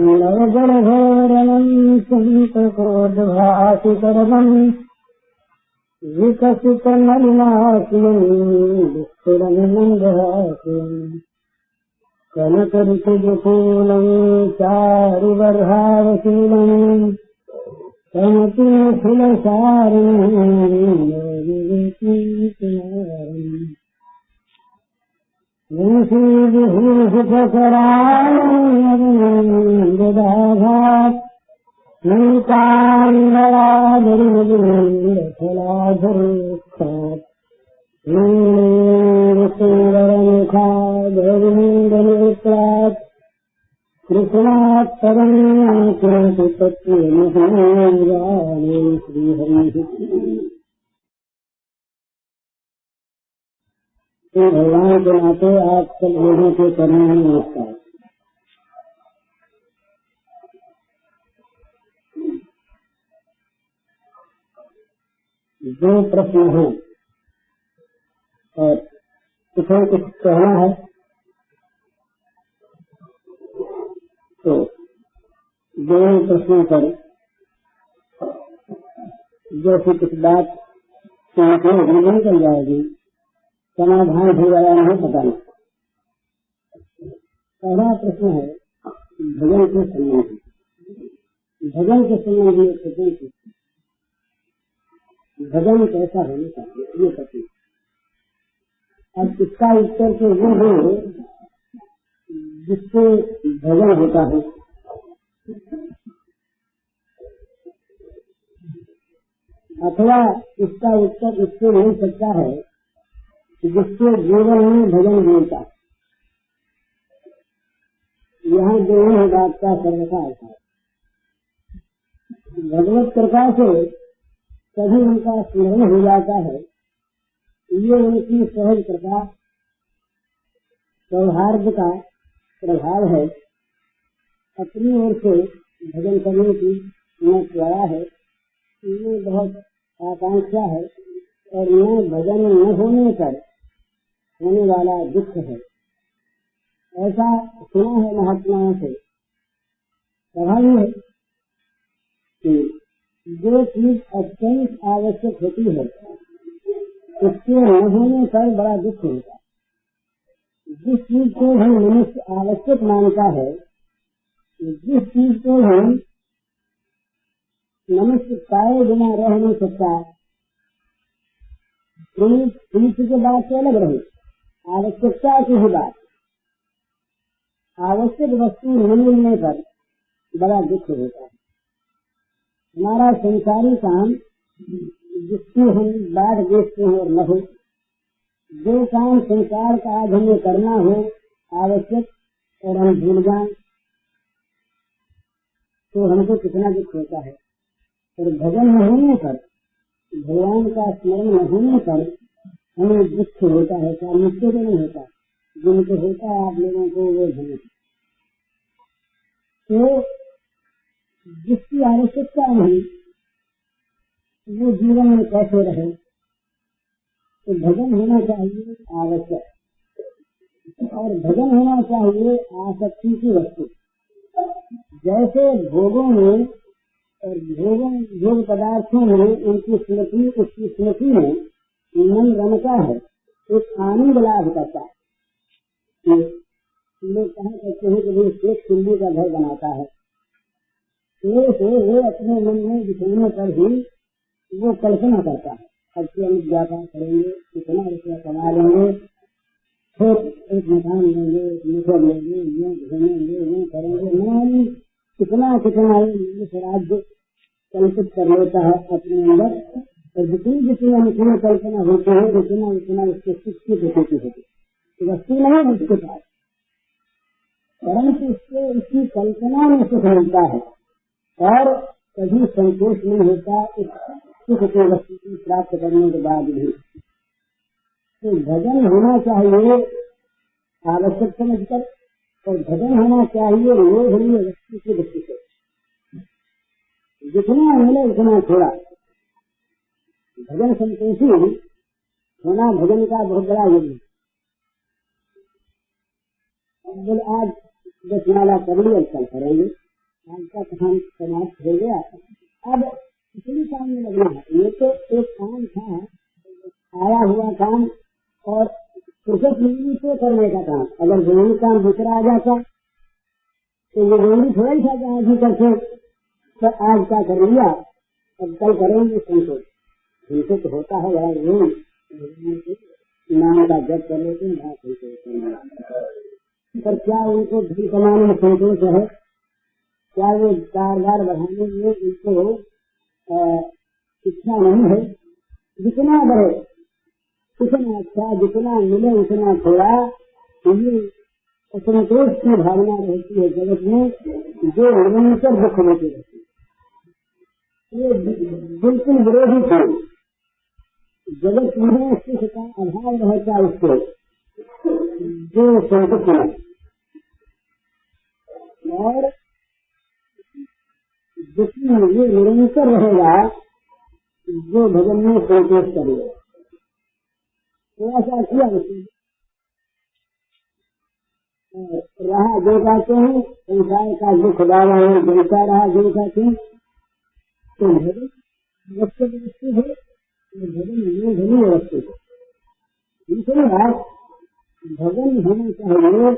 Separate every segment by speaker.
Speaker 1: नवजड़ घोरणं चिन्तकोद्भासिकरमं विकसित नलिनास्यं दुःखुरनिमन्दहास्यं कनकऋषिजफूलं चारुवर्हावशीलं समतिफुलसारिणीं विभूषितकराळं नीताम्बराधरिमधुरफलाधरोत्सात् नीलेन्दुसुन्दरमुखाधरिन्दनेत्रात् कृष्णात् परं किमपि तत्त्वेन श्रीहरिः। तो भगवान के नाते आप सब लोगों के चरणों में नमस्कार। दो प्रश्न हैं और कुछ कहना है, तो दोनों प्रश्नों पर जैसी कुछ बात नहीं चल जाएगी, समाधान हो गया नहीं पता नहीं। पहला प्रश्न है भजन के संबंध। भजन के संबंध में भजन कैसा होना चाहिए ये प्रश्न। अब इसका उत्तर तो वो है जिससे भजन होता है, अथवा इसका उत्तर इससे मिल सकता है जिसके जीवन में भजन मिलता। यहाँ दोनों बात का सर्वथा अर्थ है। भगवत कृपा से कभी उनका स्मरण हो जाता है, ये उनकी सहज कृपा सौहार्द का प्रभाव है। अपनी ओर से भजन करने की न त्वरा है, न बहुत आकांक्षा है, और न भजन न होने पर होने वाला दुख है। ऐसा सुना है महात्माओं से। स्वाभाविक है कि जो चीज अत्यंत आवश्यक होती है उसके न होने पर बड़ा दुख होता है। जिस चीज को हम मनुष्य आवश्यक मानता है, जिस चीज को हम मनुष्य पाए बिना रह नहीं सकता, पुलिस के बात से अलग रहे, आवश्यकता की ही बात। आवश्यक वस्तु न मिलने पर बड़ा दुख होता है। हमारा संसारी काम जिसकी हम बाढ़ देखते हैं और न हो, जो काम संसार का आज हमें करना हो आवश्यक और हम भूल जाएं तो हमको कितना दुख होता है। और भजन न होने पर, भगवान का स्मरण न होने पर हमें दुख होता है। क्या मुझको तो नहीं होता, जिनको होता है आप लोगों को वो भजन। तो जिसकी आवश्यकता नहीं वो जीवन में कैसे रहे, तो भजन होना चाहिए आवश्यक, और भजन होना चाहिए आसक्ति की वस्तु। जैसे भोगों में और भोग पदार्थों में उनकी स्मृति, उसकी स्मृति में मन रमता है, एक आनंद लाभ करता है। लोग कहा करते हैं कि एक चुल्ली का घर बनाता है, वो अपने मन में बिछोने पर ही वो कल्पना करता है, अच्छे हम व्यापार करेंगे, कितना रुपया कमा लेंगे, फिर एक मकान लेंगे, मीठे लेंगे, यूँ घूमेंगे, यूँ करेंगे, नहीं कितना राज्य कल्पित कर लेता है अपने अंदर। और जितनी अनुकूल कल्पना होती है उतना उसके सुख की प्रकृति होती है। वस्तु नहीं उसके पास, परंतु उसकी कल्पना में सुख मिलता है और कभी संतोष नहीं होता इस सुख को वस्तु की प्राप्त करने के बाद भी। तो भजन होना चाहिए आवश्यक समझकर, और भजन होना चाहिए लोभनीय वस्तु की दृष्टि से। जितना मिले उतना थोड़ा। भजन संतोषी होना भजन का बहुत बड़ा युग है। बोले आज 10 माला कर लिया, कल करेंगे, आज का काम समाप्त हो गया, अब इसी काम में लगना है। ये तो एक काम था, आया हुआ काम, और फुर्सत मिली तो करने का काम। अगर जरूरी काम दूसरा आ जाता तो ये जरूरी थोड़ा ही था कि आज ही करके, तो आज का कर लिया, अब कल करेंगे। संतोष होता है यार, नाम का जब कर लेते हैं, पर क्या उनको धन कमाने में संतोष है? क्या वो कारबार बढ़ाने में उनको इच्छा नहीं है? जितना बढ़े उतना अच्छा, जितना मिले उतना थोड़ा, ये असंतोष की भावना रहती है जगत में, जो निरंतर दुख लेती रहती है। ये बिल्कुल विरोधी थे। जगत में सुख का अभाव रहता है उसको, जो संतुष्ट है, और जिसमें ये निरंतर रहेगा जो भजन में संतोष करेगा। थोड़ा सा किया रहा जो कहते हैं, संसार का दुख डाला है, जैसा रहा जो कहते हैं, तो भजन व्यवस्थित है, भजन में धनी व्यवस्थित है। दूसरी बात, भजन होना चाहिए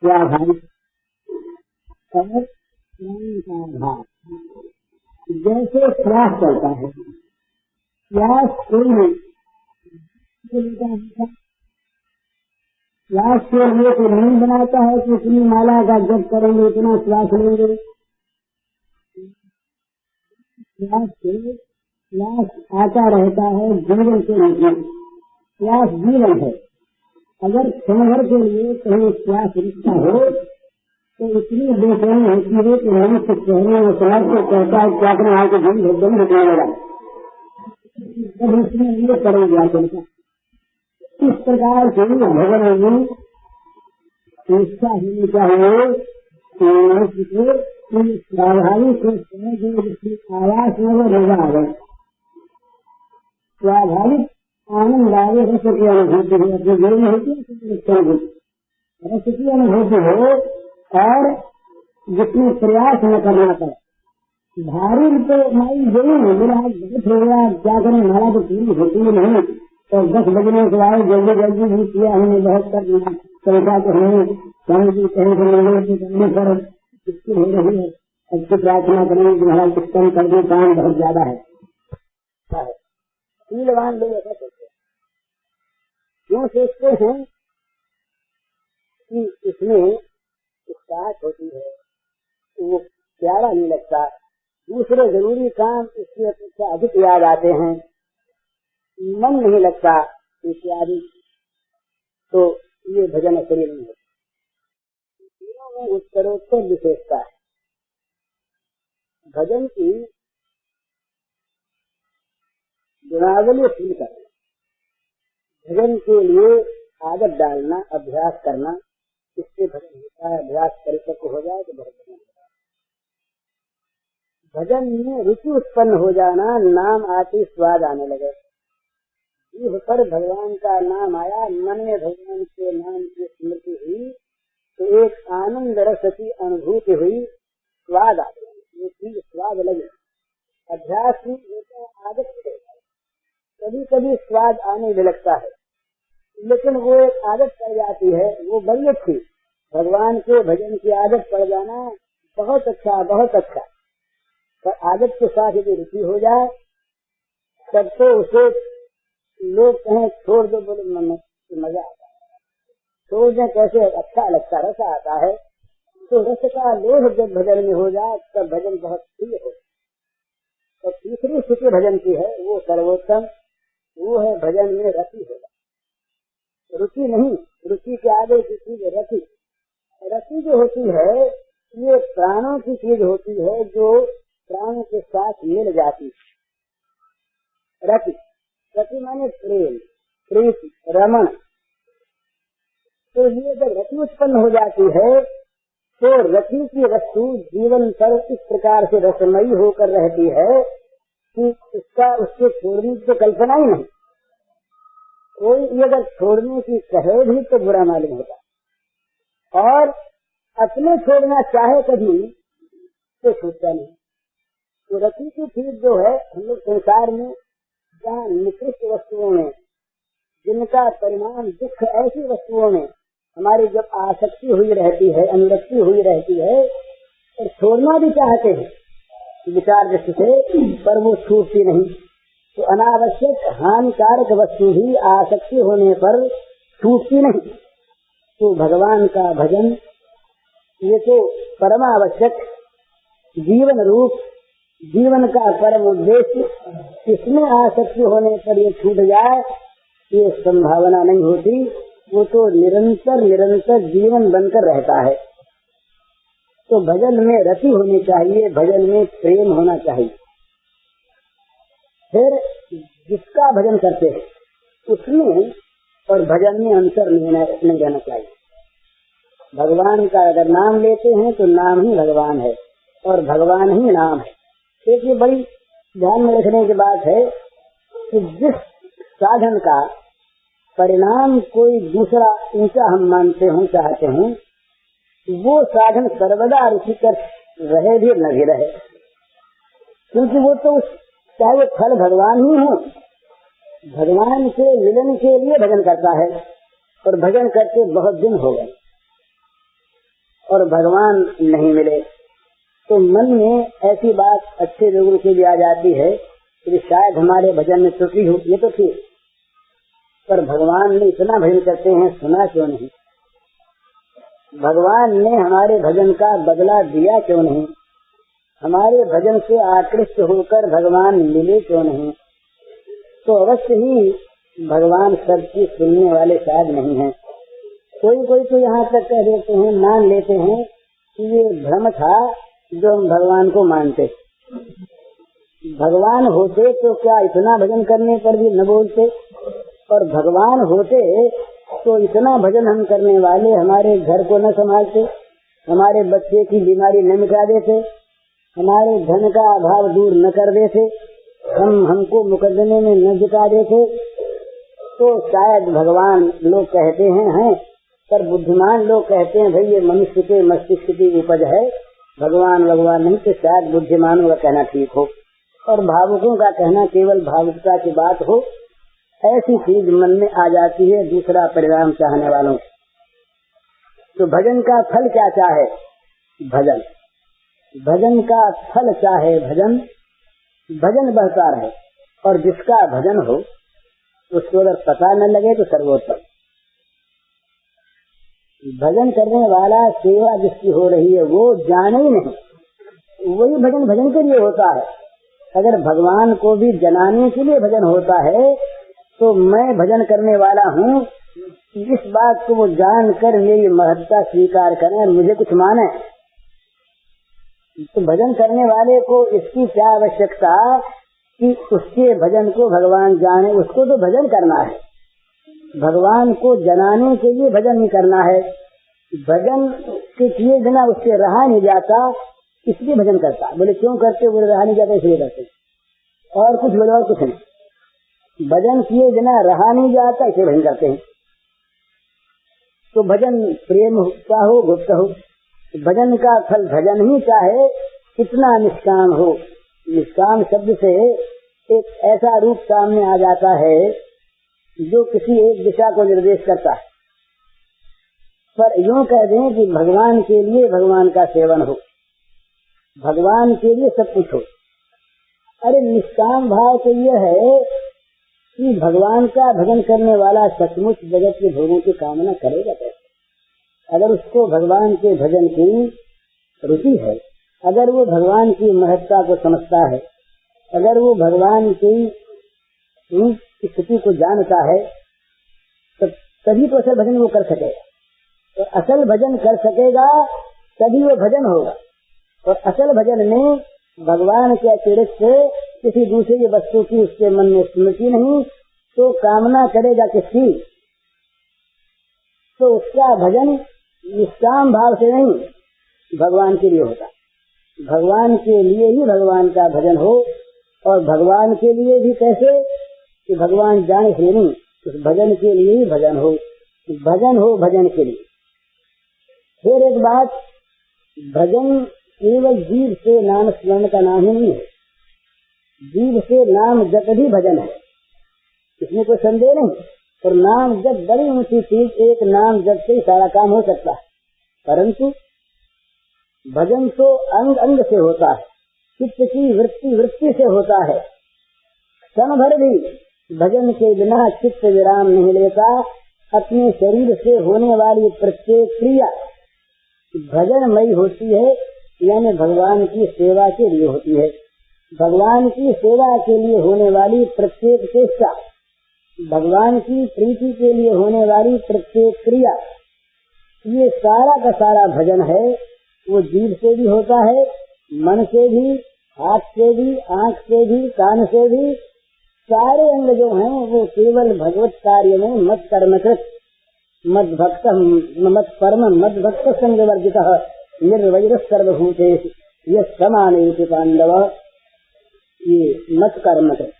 Speaker 1: स्वाभाविक और प्राण का भाव। जैसे श्वास चलता है, श्वास कोई श्वास के लिए तो नींद बनाता है कि इतनी माला का जप करेंगे, इतना श्वास लेंगे। श्वास आता रहता है जीवन के रूप में, श्वास जीवन है। अगर क्षण भर के लिए कहीं श्वास रुकता हो तो इतनी बेचैनी होती है कि मनुष्य चेहरे में शहर को कहता है क्या करें, आके बंद होने लगा, तब उसमें ये करेंगे आप। इस प्रकार से भगवान में इच्छा होनी चाहिए कि स्वाभाविक आवास में वो रोजा आ गए, स्वाभाविक आनंद आगे रस की अनुभूति हो, अपने जीवन में होती है रस की अनुभूति हो, और जिसमें प्रयास न करना पड़े। भारी तो माई जरूर है, मेरा आज बहुत हो गया, क्या करें, हमारा तो पूरी होती नहीं, तो 10 बजने के बाद जल्दी जल्दी भी किया हमने, बहुत कर दिया पैसा, तो हमें स्वामी जी कहीं से मिले करने पर इसकी हो रही है। अच्छी प्रार्थना करेंगे कि महाराज कुछ कम कर दे, काम बहुत ज्यादा है। शीलवान लोग ऐसा सोचते हैं, क्यों सोचते हैं कि इसमें उत्साहत होती है, वो प्यारा नहीं लगता, दूसरे जरूरी काम इसकी अपेक्षा अधिक याद आते हैं, मन नहीं लगता इत्यादि, तो ये भजन असली नहीं होता। तीनों में उत्तरोत्तर विशेषता है। भजन की गुणावली फील करना, भजन के लिए आदत डालना, अभ्यास करना, इससे भजन होता है। अभ्यास परिपक्व हो जाए तो भजन होता है। भजन में रुचि उत्पन्न हो जाना, नाम आते स्वाद आने लगे। जीभ पर भगवान का नाम आया, मन में भगवान के नाम की स्मृति हुई, तो एक आनंद रस की अनुभूति हुई, स्वाद आ गया, ये चीज स्वाद लगे। अभ्यास की आदत से कभी कभी स्वाद आने भी लगता है, लेकिन वो एक आदत पड़ जाती है, वो बड़ी अच्छी। भगवान के भजन की आदत पड़ जाना बहुत अच्छा, बहुत अच्छा। पर आदत के साथ यदि रुचि हो जाए तब तो उसे लोग कहें छोड़ दो, बोले मन मजा आता है, छोड़ दें कैसे, अच्छा लगता, रस आता है। तो रस का लोभ जब भजन में हो जाए तब भजन बहुत प्रिय हो। तो तीसरी स्थिति भजन की है, वो सर्वोत्तम, वो है भजन में रति होगा। रुचि नहीं, रुचि के आगे की चीज रति। रति जो होती है ये प्राणों की चीज होती है, जो प्राणों के साथ मिल जाती है। रति, रति माने प्रेम, प्रीति, रमण। तो ये जब रति उत्पन्न हो जाती है तो रति की वस्तु जीवन पर इस प्रकार से रसमयी होकर रहती है कि उसके छोड़ने की कल्पना ही नहीं। कोई अगर छोड़ने की कहे भी तो बुरा मालूम होता, और अपने छोड़ना चाहे कभी तो छूटता नहीं। तो रति की चीज जो है हम लोग संसार में जहाँ निकृष्ट वस्तुओं में जिनका परिणाम दुख, ऐसी वस्तुओं में हमारी जब आसक्ति हुई रहती है, अनुरक्ति हुई रहती है और छोड़ना भी चाहते हैं विचार दृष्टि से, पर वो छूटती नहीं। तो अनावश्यक हानिकारक वस्तु भी आसक्ति होने पर छूटती नहीं। तो भगवान का भजन ये तो परमावश्यक जीवन रूप, जीवन का परम उद्देश्य, इसमें आसक्ति होने पर ये छूट जाए ये संभावना नहीं होती। वो तो निरंतर निरंतर जीवन बनकर रहता है। तो भजन में रति होनी चाहिए, भजन में प्रेम होना चाहिए। फिर जिसका भजन करते हैं उसमें और भजन में अंतर नहीं रहना चाहिए। भगवान का अगर नाम लेते हैं तो नाम ही भगवान है और भगवान ही नाम है। एक ये बड़ी ध्यान में रखने की बात है कि जिस साधन का परिणाम कोई दूसरा ऊंचा हम मानते हों, चाहते हों, वो साधन सर्वदा रुचिकर रहे भी न भी रहे, क्योंकि वो तो चाहे वो फल भगवान ही हो, भगवान के मिलन के लिए भजन करता है और भजन करके बहुत दिन हो गए और भगवान नहीं मिले, तो मन में ऐसी बात अच्छे लोगों के लिए आ जाती है कि शायद हमारे भजन में त्रुटि हो। ये तो ठीक, पर भगवान ने इतना भजन करते हैं, सुना क्यों नहीं? भगवान ने हमारे भजन का बदला दिया क्यों नहीं? हमारे भजन से आकृष्ट होकर भगवान मिले क्यों नहीं? तो अवश्य ही भगवान सबकी सुनने वाले शायद नहीं हैं। कोई कोई तो यहाँ तक कह देते हैं, मान लेते हैं कि ये भ्रम था जो हम भगवान को मानते। भगवान होते तो क्या इतना भजन करने पर भी न बोलते, और भगवान होते तो इतना भजन हम करने वाले हमारे घर को न संभालते, हमारे बच्चे की बीमारी न मिटा देते, हमारे धन का अभाव दूर न कर देते, हमको मुकदमे में न जिता देते, तो शायद भगवान लोग कहते हैं पर बुद्धिमान लोग कहते हैं भाई ये मनुष्य के मस्तिष्क की उपज है, भगवान नहीं, तो शायद बुद्धिमानों का कहना ठीक हो और भावुकों का कहना केवल भावुकता की बात हो। ऐसी चीज मन में आ जाती है दूसरा परिणाम चाहने वालों। तो भजन का फल क्या चाहे? भजन। भजन का फल चाहे भजन, भजन बढ़ता रहे और जिसका भजन हो उसको अगर पता न लगे तो सर्वोत्तम। भजन करने वाला सेवा जिसकी हो रही है वो जाने ही नहीं, वही भजन भजन के लिए होता है। अगर भगवान को भी जनाने के लिए भजन होता है तो मैं भजन करने वाला हूँ, इस बात को वो जानकर मेरी महत्ता स्वीकार करें, मुझे कुछ माने। तो भजन करने वाले को इसकी क्या आवश्यकता कि उसके भजन को भगवान जाने, उसको तो भजन करना है, भगवान को जनाने के लिए भजन नहीं करना है। भजन के किए बिना उससे रहा नहीं जाता, इसलिए भजन करता। बोले क्यों करते? बोले रहा नहीं जाता इसलिए करते, और कुछ बोले और कुछ नहीं। भजन किए बिना रहा नहीं जाता इसे भजन करते हैं। तो भजन प्रेम का हो, गुप्त हो, भजन का फल भजन ही चाहे कितना निष्काम हो। निष्काम शब्द से एक ऐसा रूप सामने आ जाता है जो किसी एक दिशा को निर्देश करता है। पर यूं कह दें कि भगवान के लिए भगवान का सेवन हो, भगवान के लिए सब कुछ हो। अरे निष्काम भाव तो यह है कि भगवान का भजन करने वाला सचमुच जगत के भोगों की कामना करेगा कैसे? अगर उसको भगवान के भजन की रुचि है, अगर वो भगवान की महत्ता को समझता है, अगर वो भगवान की स्थिति को जानता है, तो तभी तो असल भजन वो कर सकेगा। तो असल भजन कर सकेगा तभी वो भजन होगा। और असल भजन में भगवान के अतिरिक्त किसी दूसरी वस्तु की उसके मन में स्मृति नहीं, तो कामना करेगा किसकी? तो उसका भजन निष्काम भाव से नहीं, भगवान के लिए होता। भगवान के लिए ही भगवान का भजन हो, और भगवान के लिए भी कैसे कि भगवान जाने से नहीं, उस भजन के लिए ही भजन हो, भजन हो भजन के लिए। फिर एक बात, भजन केवल जीव से नाम स्मरण का नाम ही नहीं है, जीव से नाम जप भी भजन है, इसमें कोई संदेह नहीं। और नाम जप बड़ी ऊंची चीज, एक नाम जप से ही सारा काम हो सकता है, परंतु भजन तो अंग अंग से होता है, चित्त की वृत्ति वृत्ति से होता है। क्षण भर भी भजन के बिना चित्त विराम नहीं लेता। अपने शरीर से होने वाली प्रत्येक क्रिया भजनमयी होती है, यानी भगवान की सेवा के लिए होती है। भगवान की सेवा के लिए होने वाली प्रत्येक चेष्टा, भगवान की प्रीति के लिए होने वाली प्रत्येक क्रिया, ये सारा का सारा भजन है। वो जीभ से भी होता है, मन से भी, हाथ से भी, आंख से भी, कान से भी, सारे अंग जो हैं वो केवल भगवत कार्य में मत कर्मकृत मद भक्त मत परम मद भक्त संग वर्जित निर्वैर सर्वभूतेषु ये समानेति पांडव, ये मत कर्मकृत।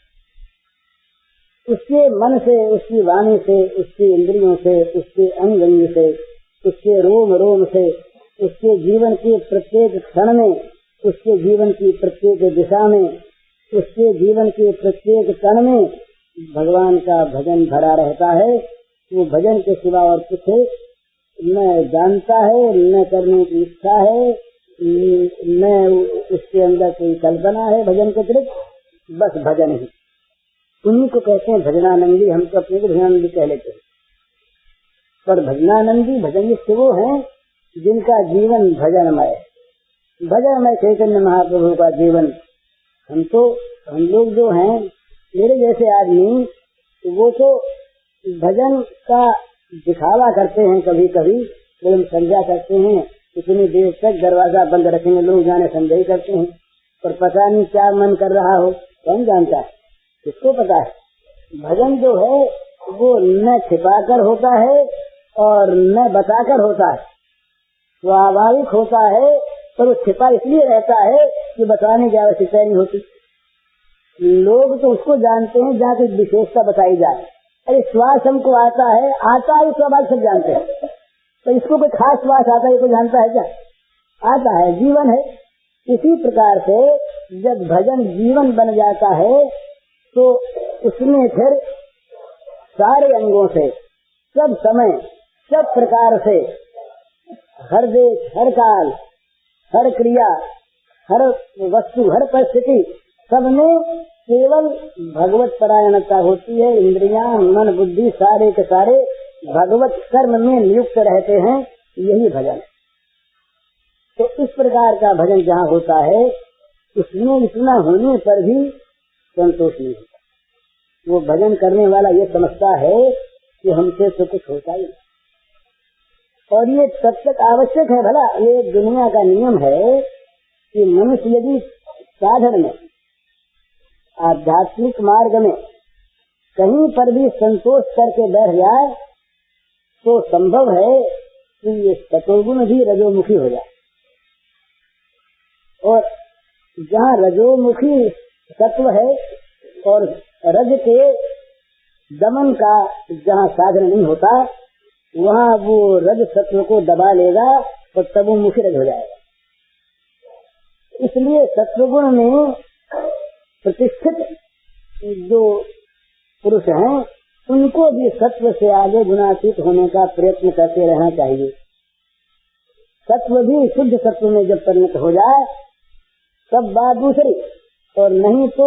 Speaker 1: उसके मन से, उसकी वाणी से, उसके इंद्रियों से, उसके अंग अंग से, उसके रोम रोम से, उसके जीवन के प्रत्येक क्षण में, उसके जीवन की प्रत्येक दिशा में, उसके जीवन के प्रत्येक कण में भगवान का भजन भरा रहता है। वो भजन के सिवा और कुछ न जानता है, न करने की इच्छा है, न उसके अंदर कोई कल्पना है भजन के अतिरिक्त, बस भजन ही। उन्हीं को कहते हैं भजनानंदी। हम तो अपने को भजनानंदी कह लेते हैं, पर भजनानंदी भजनिष्ठ वो हैं जिनका जीवन भजनमय, भजनमय चैतन्य महाप्रभु का जीवन। हम लोग जो हैं, मेरे जैसे आदमी, वो तो भजन का दिखावा करते हैं कभी कभी, फिल्म संध्या करते हैं, इतनी देर तक दरवाजा बंद रखेंगे, लोग जाने संदेह करते हैं, पर पता नहीं क्या मन कर रहा हो, कौन जानता है, किसको पता है। भजन जो है वो न छिपाकर होता है और न बताकर होता है, स्वाभाविक होता है, पर वो छिपा इसलिए रहता है कि बताने की आवश्यकता नहीं होती। लोग तो उसको जानते हैं जहाँ की विशेषता बताई जाए। अरे श्वास हमको आता है स्वाभाविक सब जानते हैं, तो इसको कोई खास श्वास आता है कोई जानता है क्या? आता है, जीवन है। इसी प्रकार से जब भजन जीवन बन जाता है तो उसमें फिर सारे अंगों से, सब समय, सब प्रकार से, हर देश, हर काल, हर क्रिया, हर वस्तु, हर परिस्थिति, सब में केवल भगवत परायणता होती है। इंद्रियां, मन, बुद्धि सारे के सारे भगवत कर्म में नियुक्त रहते हैं, यही भजन। तो इस प्रकार का भजन जहाँ होता है उसमें इतना होने पर भी संतोष नहीं होता। वो भजन करने वाला ये समझता है कि हमसे तो कुछ होता ही, और ये तब तक आवश्यक है। भला ये दुनिया का नियम है कि मनुष्य यदि साधन में, आध्यात्मिक मार्ग में कहीं पर भी संतोष करके बैठ जाए तो संभव है कि ये सतोगुण भी रजोमुखी हो जाए, और जहाँ रजोमुखी सत्व है और रज के दमन का जहाँ साधन नहीं होता, वहाँ वो रज सत्व को दबा लेगा और तब वो मुखी रज हो जाएगा। इसलिए सत्वगुण में प्रतिष्ठित जो पुरुष हैं उनको भी सत्व से आगे गुणातीत होने का प्रयत्न करते रहना चाहिए। सत्व भी शुद्ध सत्व में जब परिणत हो जाए तब बात दूसरी, और नहीं तो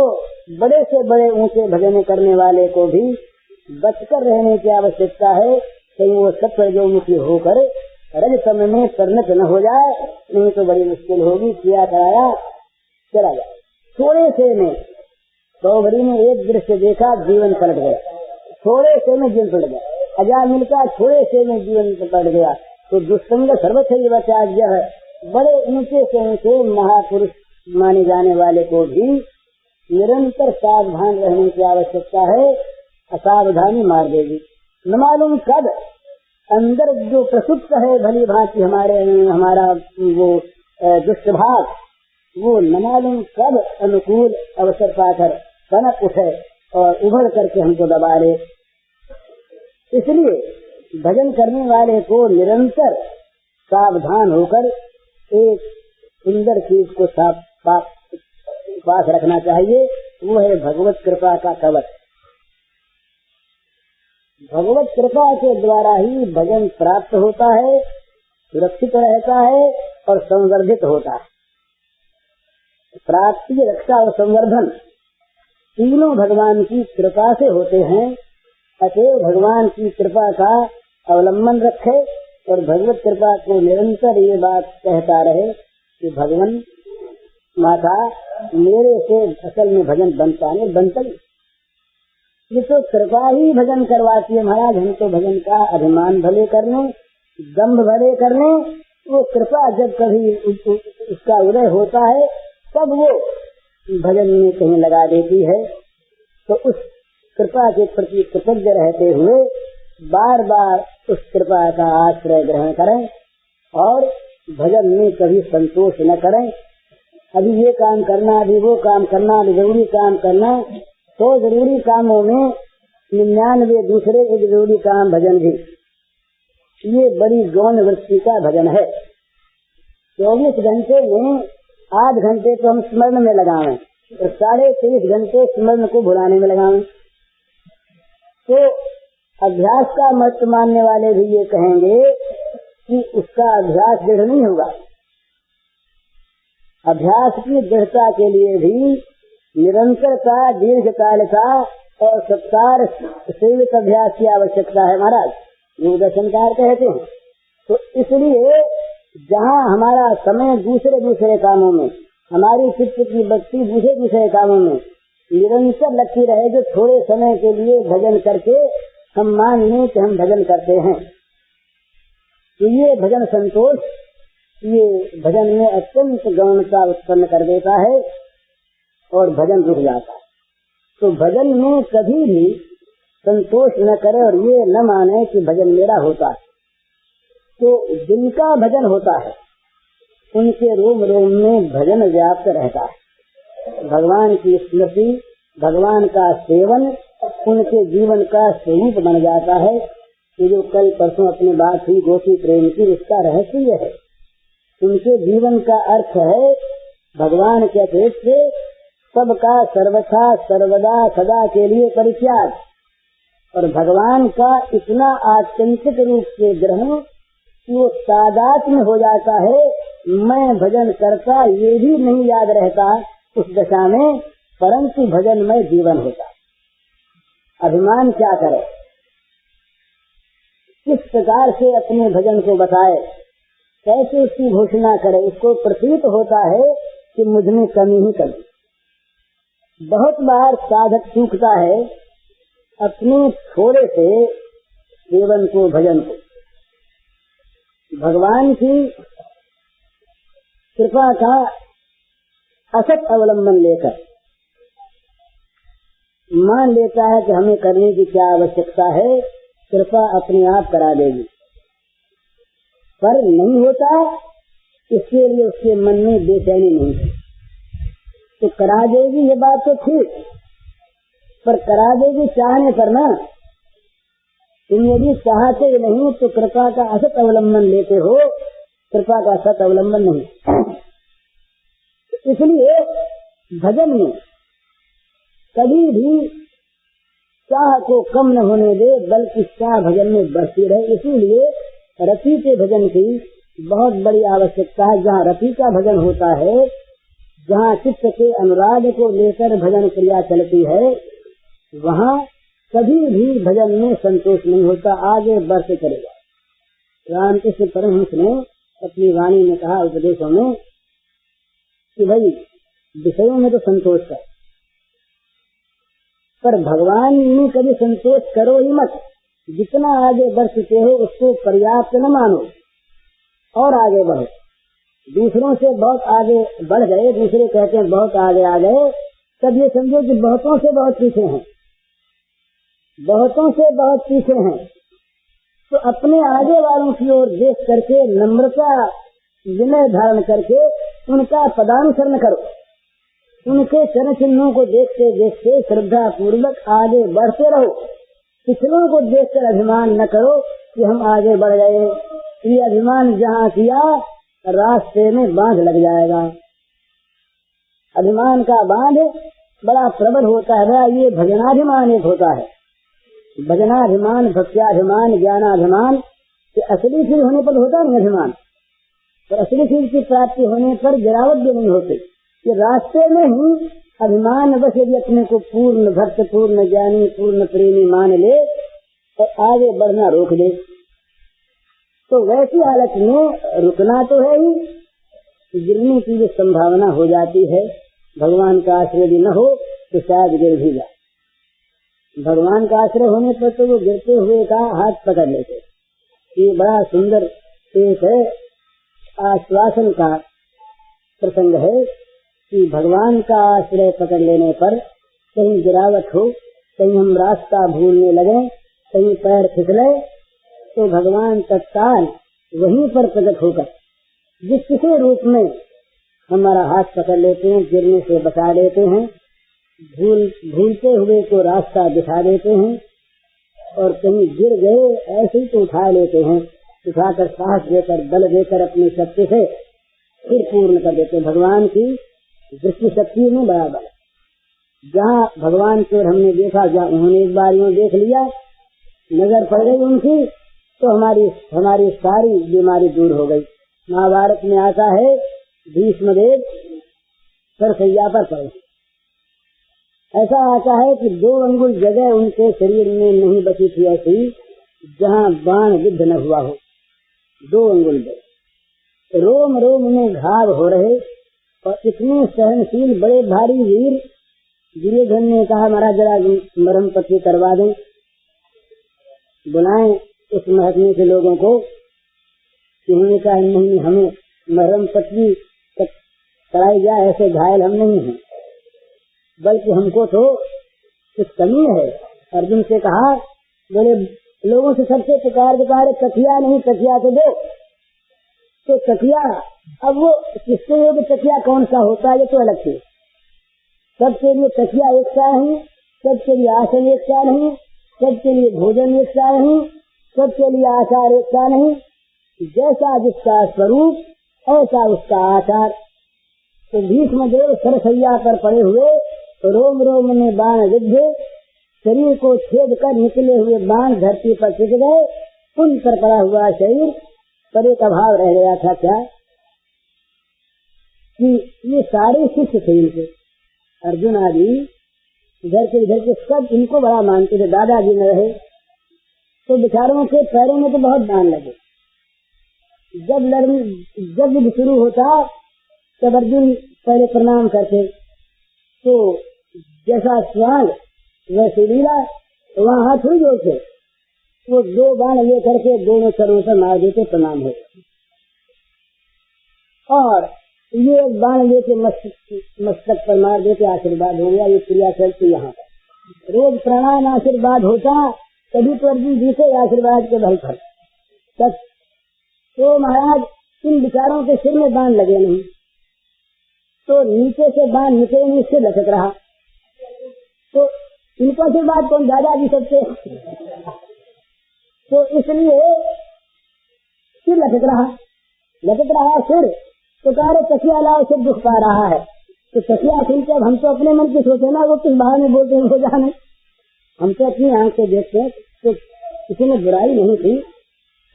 Speaker 1: बड़े से बड़े ऊंचे भजन करने वाले को भी बचकर रहने की आवश्यकता है, कहीं वो सत्व जो मुखी होकर रजतम में परिणत न हो जाए, नहीं तो बड़ी मुश्किल होगी। किया कराया चला जाए। थोड़े से में चौधरी ने एक दृश्य देखा, जीवन पलट गया। थोड़े से में जीवन पलट गया। अजामिल का थोड़े से में जीवन पलट गया। तो दुष्संग सर्वथैव है। बड़े ऊंचे से ऊंचे महापुरुष माने जाने वाले को भी निरंतर सावधान रहने की आवश्यकता है। असावधानी मार देगी। न मालूम कब अंदर जो प्रसुप्त है भली भांति हमारा वो दुष्ट भाग, वो न मालूम कब अनुकूल अवसर पाकर कनक उठे और उभर करके हमको दबा ले। इसलिए भजन करने वाले को निरंतर सावधान होकर एक सुंदर चीज को पास रखना चाहिए, वो है भगवत कृपा का कवच। भगवत कृपा के द्वारा ही भजन प्राप्त होता है, सुरक्षित रहता है और संवर्धित होता है। प्राप्ति, रक्षा और संवर्धन तीनों भगवान की कृपा से होते हैं। अतएव भगवान की कृपा का अवलंबन रखे और भगवत कृपा को निरंतर ये बात कहता रहे कि भगवान माता मेरे से असल में भजन बनता नहीं। ये तो कृपा ही भजन करवाती है महाराज। हम तो भजन का अभिमान भले करने, दम्भ भले करने, वो कृपा जब कभी उसका उदय होता है तब वो भजन में कहीं लगा देती है। तो उस कृपा के प्रति कृतज्ञ रहते हुए बार बार उस कृपा का आश्रय ग्रहण करें और भजन में कभी संतोष न करें। अभी ये काम करना, अभी वो काम करना, अभी जरूरी काम करना, तो जरूरी कामों में 99 दूसरे एक जरूरी काम भजन भी, ये बड़ी गौण वृत्ति का भजन है। 24 घंटे में 8 घंटे तो हम स्मरण में लगावें और 23.5 घंटे स्मरण को भुलाने में लगावें। तो अभ्यास का महत्व मानने वाले भी ये कहेंगे कि उसका अभ्यास दृढ़ नहीं होगा। अभ्यास की दृढ़ता के लिए भी निरंतरता, दीर्घकालता और सत्कार सेवित अभ्यास की आवश्यकता है महाराज, योग दर्शनकार कहते हैं। तो इसलिए जहाँ हमारा समय दूसरे कामों में, हमारी चित्त की बत्ती दूसरे कामों में निरंतर लगती रहे, जो थोड़े समय के लिए भजन करके हम मान लें कि हम भजन करते हैं, तो ये भजन संतोष, ये भजन में अत्यंत गौणता उत्पन्न कर देता है और भजन रुक जाता है। तो भजन में कभी भी संतोष न करे और ये न माने कि भजन मेरा होता है। तो जिनका भजन होता है उनके रोम रोम में भजन व्याप्त रहता है। भगवान की स्मृति, भगवान का सेवन उनके जीवन का स्वरूप बन जाता है। ये जो कल परसों अपनी बात हुई गोपी प्रेम की, इसका रहस्य ये है, उनके जीवन का अर्थ है भगवान के अतिरिक्त सबका सर्वथा सर्वदा सदा के लिए परित्याग और भगवान का इतना आत्यंतिक रूप से ग्रहण कि वो तादात्म्य हो जाता है। मैं भजन करता ये भी नहीं याद रहता उस दशा में, परंतु भजन में जीवन होता। अभिमान क्या करे, किस प्रकार से अपने भजन को बताए, कैसे उसकी घोषणा करे। उसको प्रतीत होता है कि मुझ में कमी ही कमी। बहुत बार साधक चूकता है अपने थोड़े से सेवन को, भजन को। भगवान की कृपा का असत अवलंबन लेकर मान लेता है कि हमें करने की क्या आवश्यकता है, कृपा अपने आप करा देगी, पर नहीं होता। इसके लिए उसके मन में बेचैनी नहीं है। तो करा देगी ये बात तो ठीक, पर करा देगी चाहने पर ना। तुम यदि चाहते नहीं तो कृपा का असत अवलंबन लेते हो, कृपा का असत अवलंबन नहीं। इसलिए भजन में कभी भी चाह को कम न होने दे, बल्कि चाह भजन में बढ़ती रहे। इसीलिए रति के भजन की बहुत बड़ी आवश्यकता है। जहाँ रति का भजन होता है, जहाँ चित्त के अनुराग को लेकर भजन क्रिया चलती है, वहाँ कभी भी भजन में संतोष नहीं होता, आगे बढ़ते चलेगा। रामकृष्ण परमहंस ने अपनी वाणी में कहा, उपदेशों में, कि भाई विषयों में तो संतोष कर, पर भगवान में कभी संतोष करो ही मत। जितना आगे बढ़ चुके हो उसको पर्याप्त न मानो और आगे बढ़ो। दूसरों से बहुत आगे बढ़ गए, दूसरे कहते हैं बहुत आगे आ गए, तब ये समझो कि बहुतों से बहुत पीछे हैं, बहुतों से बहुत पीछे हैं। तो अपने आगे वालों की ओर देख करके नम्रता विनय धारण करके उनका पदानुसरण करो। उनके चरण चिन्हों को देखते देखते श्रद्धा पूर्वक आगे बढ़ते रहो। पिछलों को देखकर अभिमान न करो कि हम आगे बढ़ गए, ये अभिमान जहाँ किया रास्ते में बांध लग जाएगा। अभिमान का बांध बड़ा प्रबल होता है। ये भजनाभिमान एक होता है, भजनाभिमान, भक्त्याभिमान, ज्ञानाभिमान। कि असली चीज होने पर होता नहीं अभिमान, पर असली चीज की प्राप्ति होने पर गिरावट भी नहीं होती। कि रास्ते में ही अभिमान बस यदि अपने को पूर्ण भक्त, पूर्ण ज्ञानी, पूर्ण प्रेमी मान ले और आगे बढ़ना रोक दे, तो वैसी हालत में रुकना तो है ही, गिरने की जो संभावना हो जाती है। भगवान का आश्रय यदि न हो तो शायद गिर भी जाए। भगवान का आश्रय होने पर तो वो गिरते हुए का हाथ पकड़ लेते। ये बड़ा सुंदर एक है आश्वासन का प्रसंग है कि भगवान का आश्रय पकड़ लेने पर कहीं गिरावट हो, कहीं हम रास्ता भूलने लगे, कहीं पैर फिसले, तो भगवान तत्काल वहीं पर प्रकट होकर जिस किसी रूप में हमारा हाथ पकड़ लेते हैं, गिरने से बचा लेते हैं, भूलते हुए को रास्ता दिखा देते हैं, और कहीं गिर गए ऐसे ही तो उठा लेते हैं, उठाकर साहस देकर, बल देकर अपनी शक्ति से फिर पूर्ण कर देते हैं। भगवान की दृष्टि शक्ति में बराबर। जहाँ भगवान को हमने देखा, जहाँ उन्होंने एक बार यूँ देख लिया, नजर पड़ गई उनकी, तो हमारी सारी बीमारी दूर हो गई। महाभारत में आता है भीष्मदेव सरसैया पर पड़े। ऐसा आता है कि 2 अंगुल जगह उनके शरीर में नहीं बची थी ऐसी जहाँ बाण विद्ध न हुआ हो। 2 अंगुल जगह रोम रोम में घाव हो रहे, और इतने सहनशील बड़े भारी वीर दुर्योधन ने कहा महाराज जरा मरहम पट्टी करवा दें, बुलाएं उस महकमे के लोगों को। उन्होंने कहा नहीं, हमें मरहम पट्टी कराई जाए, ऐसे घायल हम नहीं हैं, बल्कि हमको तो कुछ कमी है। अर्जुन से कहा, बोले लोगों से सबसे पुकार तकिया नहीं, तकिया तो दो। तो तकिया, अब वो किसके लिए तकिया कौन सा होता है ये तो अलग चीज। सबके लिए तकिया एक सा नहीं, सबके लिए आसन एक सा नहीं, सबके लिए भोजन एक सा नहीं, सबके लिए आचार एक सा नहीं। जैसा जिसका स्वरूप ऐसा उसका आचार। तो भीष्मदेव सरसैया पर पड़े हुए, रोम रोम में बाण विद्ध, शरीर को छेद कर निकले हुए बाण धरती पर टिक गए। उन पर पड़ा हुआ शरीर पर एक अभाव रह गया था, क्या कि ये सारे शिष्य थे इनके, अर्जुन आदि इधर के सब इनको बड़ा मानते थे। दादाजी न रहे तो बेचारों के पैरों में तो बहुत बाण लगे। जब युद्ध शुरू होता तब अर्जुन पहले प्रणाम करते, तो जैसा स्वांग वैसे लीला, वहाँ हाथ हुई जोर से वो 2 बाण ले करके दोनों चरों पर मार देते, प्रणाम हो। और ये एक बाण लेके मस्तक पर मार देते, आशीर्वाद हो गया। ये क्रिया चलती यहाँ पर। रोज प्रणाम आशीर्वाद होता, तभी तो अर्जुन जी से आशीर्वाद के बल पर। तो महाराज इन विचारों के सिर में बाण लगे नहीं, तो नीचे से बाण निकले नहीं, इससे लटक रहा। तो इनको आशीर्वाद कौन, दादाजी सबसे, तो इसलिए सिर लटक रहा सिर। तो कह रहे तकिया लाओ, सिर दुख पा रहा है। तो तकिया सुन के हम तो अपने मन की सोचे ना, वो किस बाहर में बोलते हैं हो जाने, हम तो अपनी आंख से देखते हैं। तो किसी ने बुराई नहीं थी।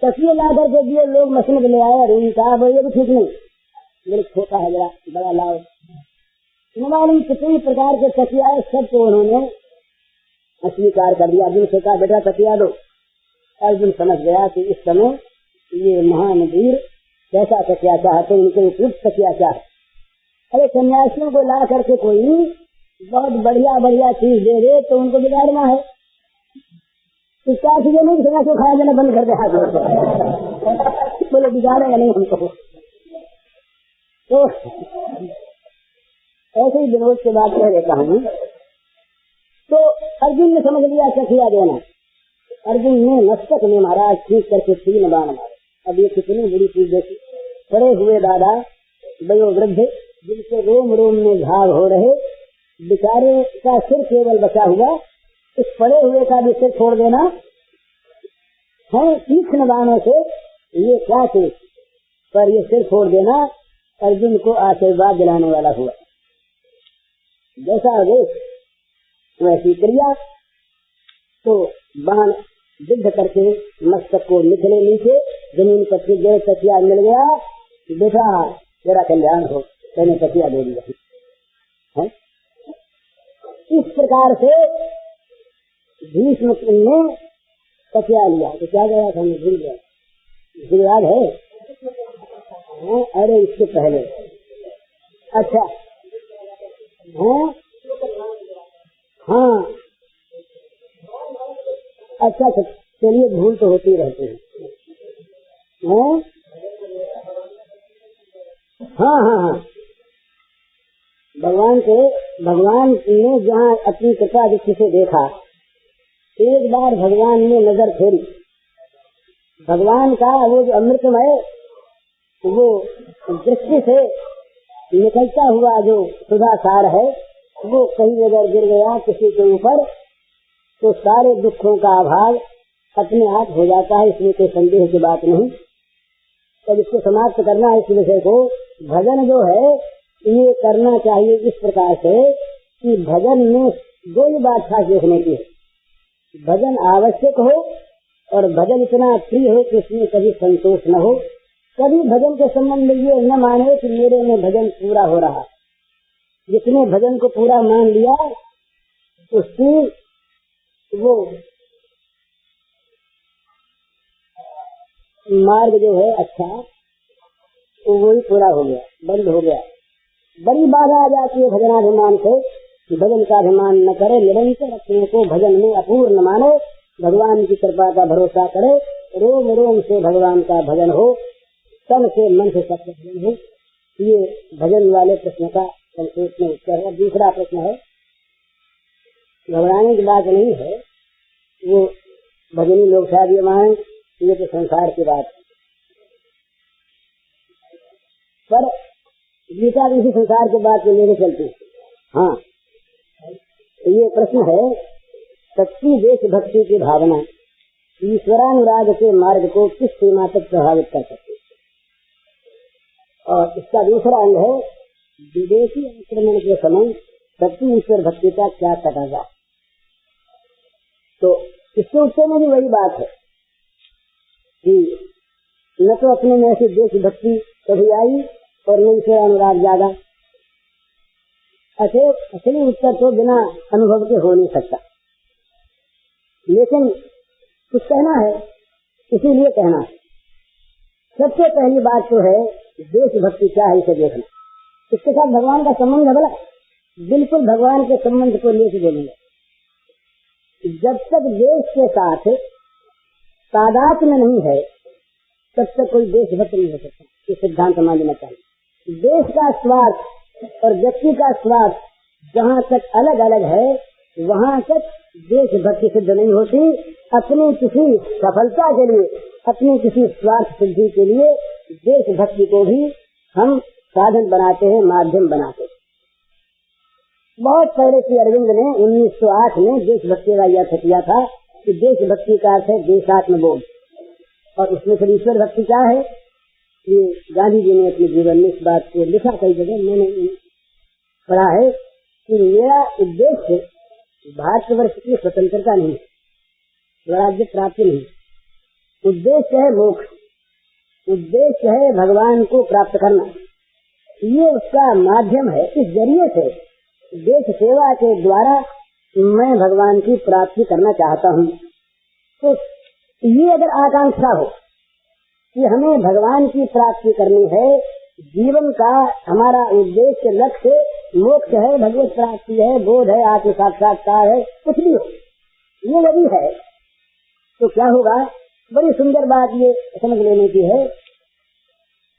Speaker 1: तकिए ला करके दिए, लोग मसनद ले आया, रूम का वो ये भी ठीक नहीं, मेरे छोटा है जरा बड़ा लाओ। मालूम कितने प्रकार के तकिया है, सबको उन्होंने अस्वीकार कर दिया। अर्जुन से कहा बेटा तकिया दो। अर्जुन समझ गया कि इस समय ये महान वीर कैसा तकिया चाहते, उनके उपयुक्त तकिया चाहे। अरे सन्यासियों को ला करके कोई बहुत बढ़िया चीज दे दे तो उनको बिगाड़ना है। तो क्या चीजें नहीं, सन्यासियों खाना देना बंद कर दे, बोले बिगाड़ेगा नहीं हमको। तो ऐसे ही विनोद के बाद कह देता हूँ। तो अर्जुन ने समझ लिया तकिया देना। अर्जुन ने मस्तक में महाराज ठीक करके 3 बाण मारे। अब ये कितनी बुरी चीज देखी। पड़े हुए दादा वयोवृद्ध, जिनसे रोम रोम में घाव हो रहे, बेचारे का सिर केवल बचा हुआ, उस पड़े हुए का भी सिर छोड़ देना है तीक्ष्ण बाणों से। ये क्या थे, पर ये सिर फोड़ देना अर्जुन को आशीर्वाद दिलाने वाला हुआ। जैसा आदेश वैसी क्रिया। तो बाण विद्ध करके मस्तक को निकले नीचे जमीन पर गिर, तकिया मिल गया, बेटा तेरा कल्याण हो, मैंने तकिया दे दिया। इस प्रकार से भीष्म ने तकिया लिया। तो क्या गया था, मैं भूल गया, याद है? अरे इससे पहले, अच्छा हाँ, अच्छा चलिए, भूल तो होती रहती है। हाँ हाँ हाँ, भगवान ने जहाँ अपनी कृपा दृष्टि से देखा, एक बार भगवान ने नजर फेरी, भगवान का वो जो अमृतमय वो दृष्टि से निकलता हुआ जो सुधा सार है, वो कहीं अगर गिर गया किसी के ऊपर तो सारे दुखों का अभाव अपने आप हो जाता है, इसमें कोई संदेह की बात नहीं। तब इसको समाप्त करना है इस विषय को। भजन जो है ये करना चाहिए इस प्रकार से कि भजन में दो ही बात खास देखने की है, भजन आवश्यक हो और भजन इतना प्रिय हो कि इसमें कभी संतोष न हो। कभी भजन के संबंध में ये न माने कि मेरे में भजन पूरा हो रहा, जितने भजन को पूरा मान लिया उसकी वो मार्ग जो है अच्छा तो वही पूरा हो गया, बंद हो गया। बड़ी बाधा आ जाती है भजनाभिमान से कि भजन का अभिमान न करे, निरंतर अपने को भजन में अपूर्ण माने, भगवान की कृपा का भरोसा करे, रोम रोम से भगवान का भजन हो, तन से मन से सब भजन हो। ये भजन वाले प्रश्न का संक्षेप में उत्तर है। दूसरा प्रश्न है, घबराने की बात नहीं है, वो भजनी लोग शायद ये माने ये तो संसार की बात है, पर गीता भी इसी संसार के बात को लेने चलती है। हाँ, ये प्रश्न है, सच्ची देश भक्ति की भावना ईश्वरानुराग के मार्ग को किस सीमा तक प्रभावित कर सकती है? और इसका दूसरा अंग है, विदेशी आक्रमण के समय सच्ची ईश्वर भक्ति का क्या तकाजा। तो इसके उत्तर में भी वही बात है कि न तो अपने में ऐसी देश भक्ति कभी आई और न ईश्वर अनुराग जागा। असली उत्तर तो बिना अनुभव के हो नहीं सकता, लेकिन कुछ कहना है इसीलिए कहना है। सबसे पहली बात तो है देश भक्ति क्या है, इसे देखना। इसके साथ भगवान का संबंध है, भला बिल्कुल भगवान के संबंध को लेकर बोलेंगे। जब तक देश के साथ तादाद में नहीं है तब तक कोई देशभक्त नहीं हो सकता, ये सिद्धांत समझना चाहिए। देश का स्वार्थ और व्यक्ति का स्वार्थ जहाँ तक अलग अलग है वहाँ तक देशभक्ति सिद्ध नहीं होती। अपनी किसी सफलता के लिए, अपनी किसी स्वार्थ सिद्धि के लिए देशभक्ति को भी हम साधन बनाते हैं, माध्यम बनाते हैं। बहुत पहले श्री अरविंद ने 1908 में देशभक्ति का यह किया था कि देशभक्ति का अर्थ है देशात्म बोध, और उसमें फिर ईश्वर भक्ति क्या है, ये गांधी जी ने अपने जीवन में इस बात को लिखा। कई जगह मैंने पढ़ा है कि मेरा उद्देश्य भारतवर्ष की स्वतंत्रता नहीं, स्वराज्य प्राप्ति नहीं, उद्देश्य है मोक्ष, उद्देश्य है भगवान को प्राप्त करना। ये उसका माध्यम है। इस जरिए से देश सेवा के द्वारा मैं भगवान की प्राप्ति करना चाहता हूँ। तो ये अगर आकांक्षा हो कि हमें भगवान की प्राप्ति करनी है, जीवन का हमारा उद्देश्य लक्ष्य मोक्ष है, भगवत प्राप्ति है, बोध है, आत्म साक्षात्कार है, कुछ भी हो, ये यदि है तो क्या होगा। बड़ी सुंदर बात ये समझ लेने की है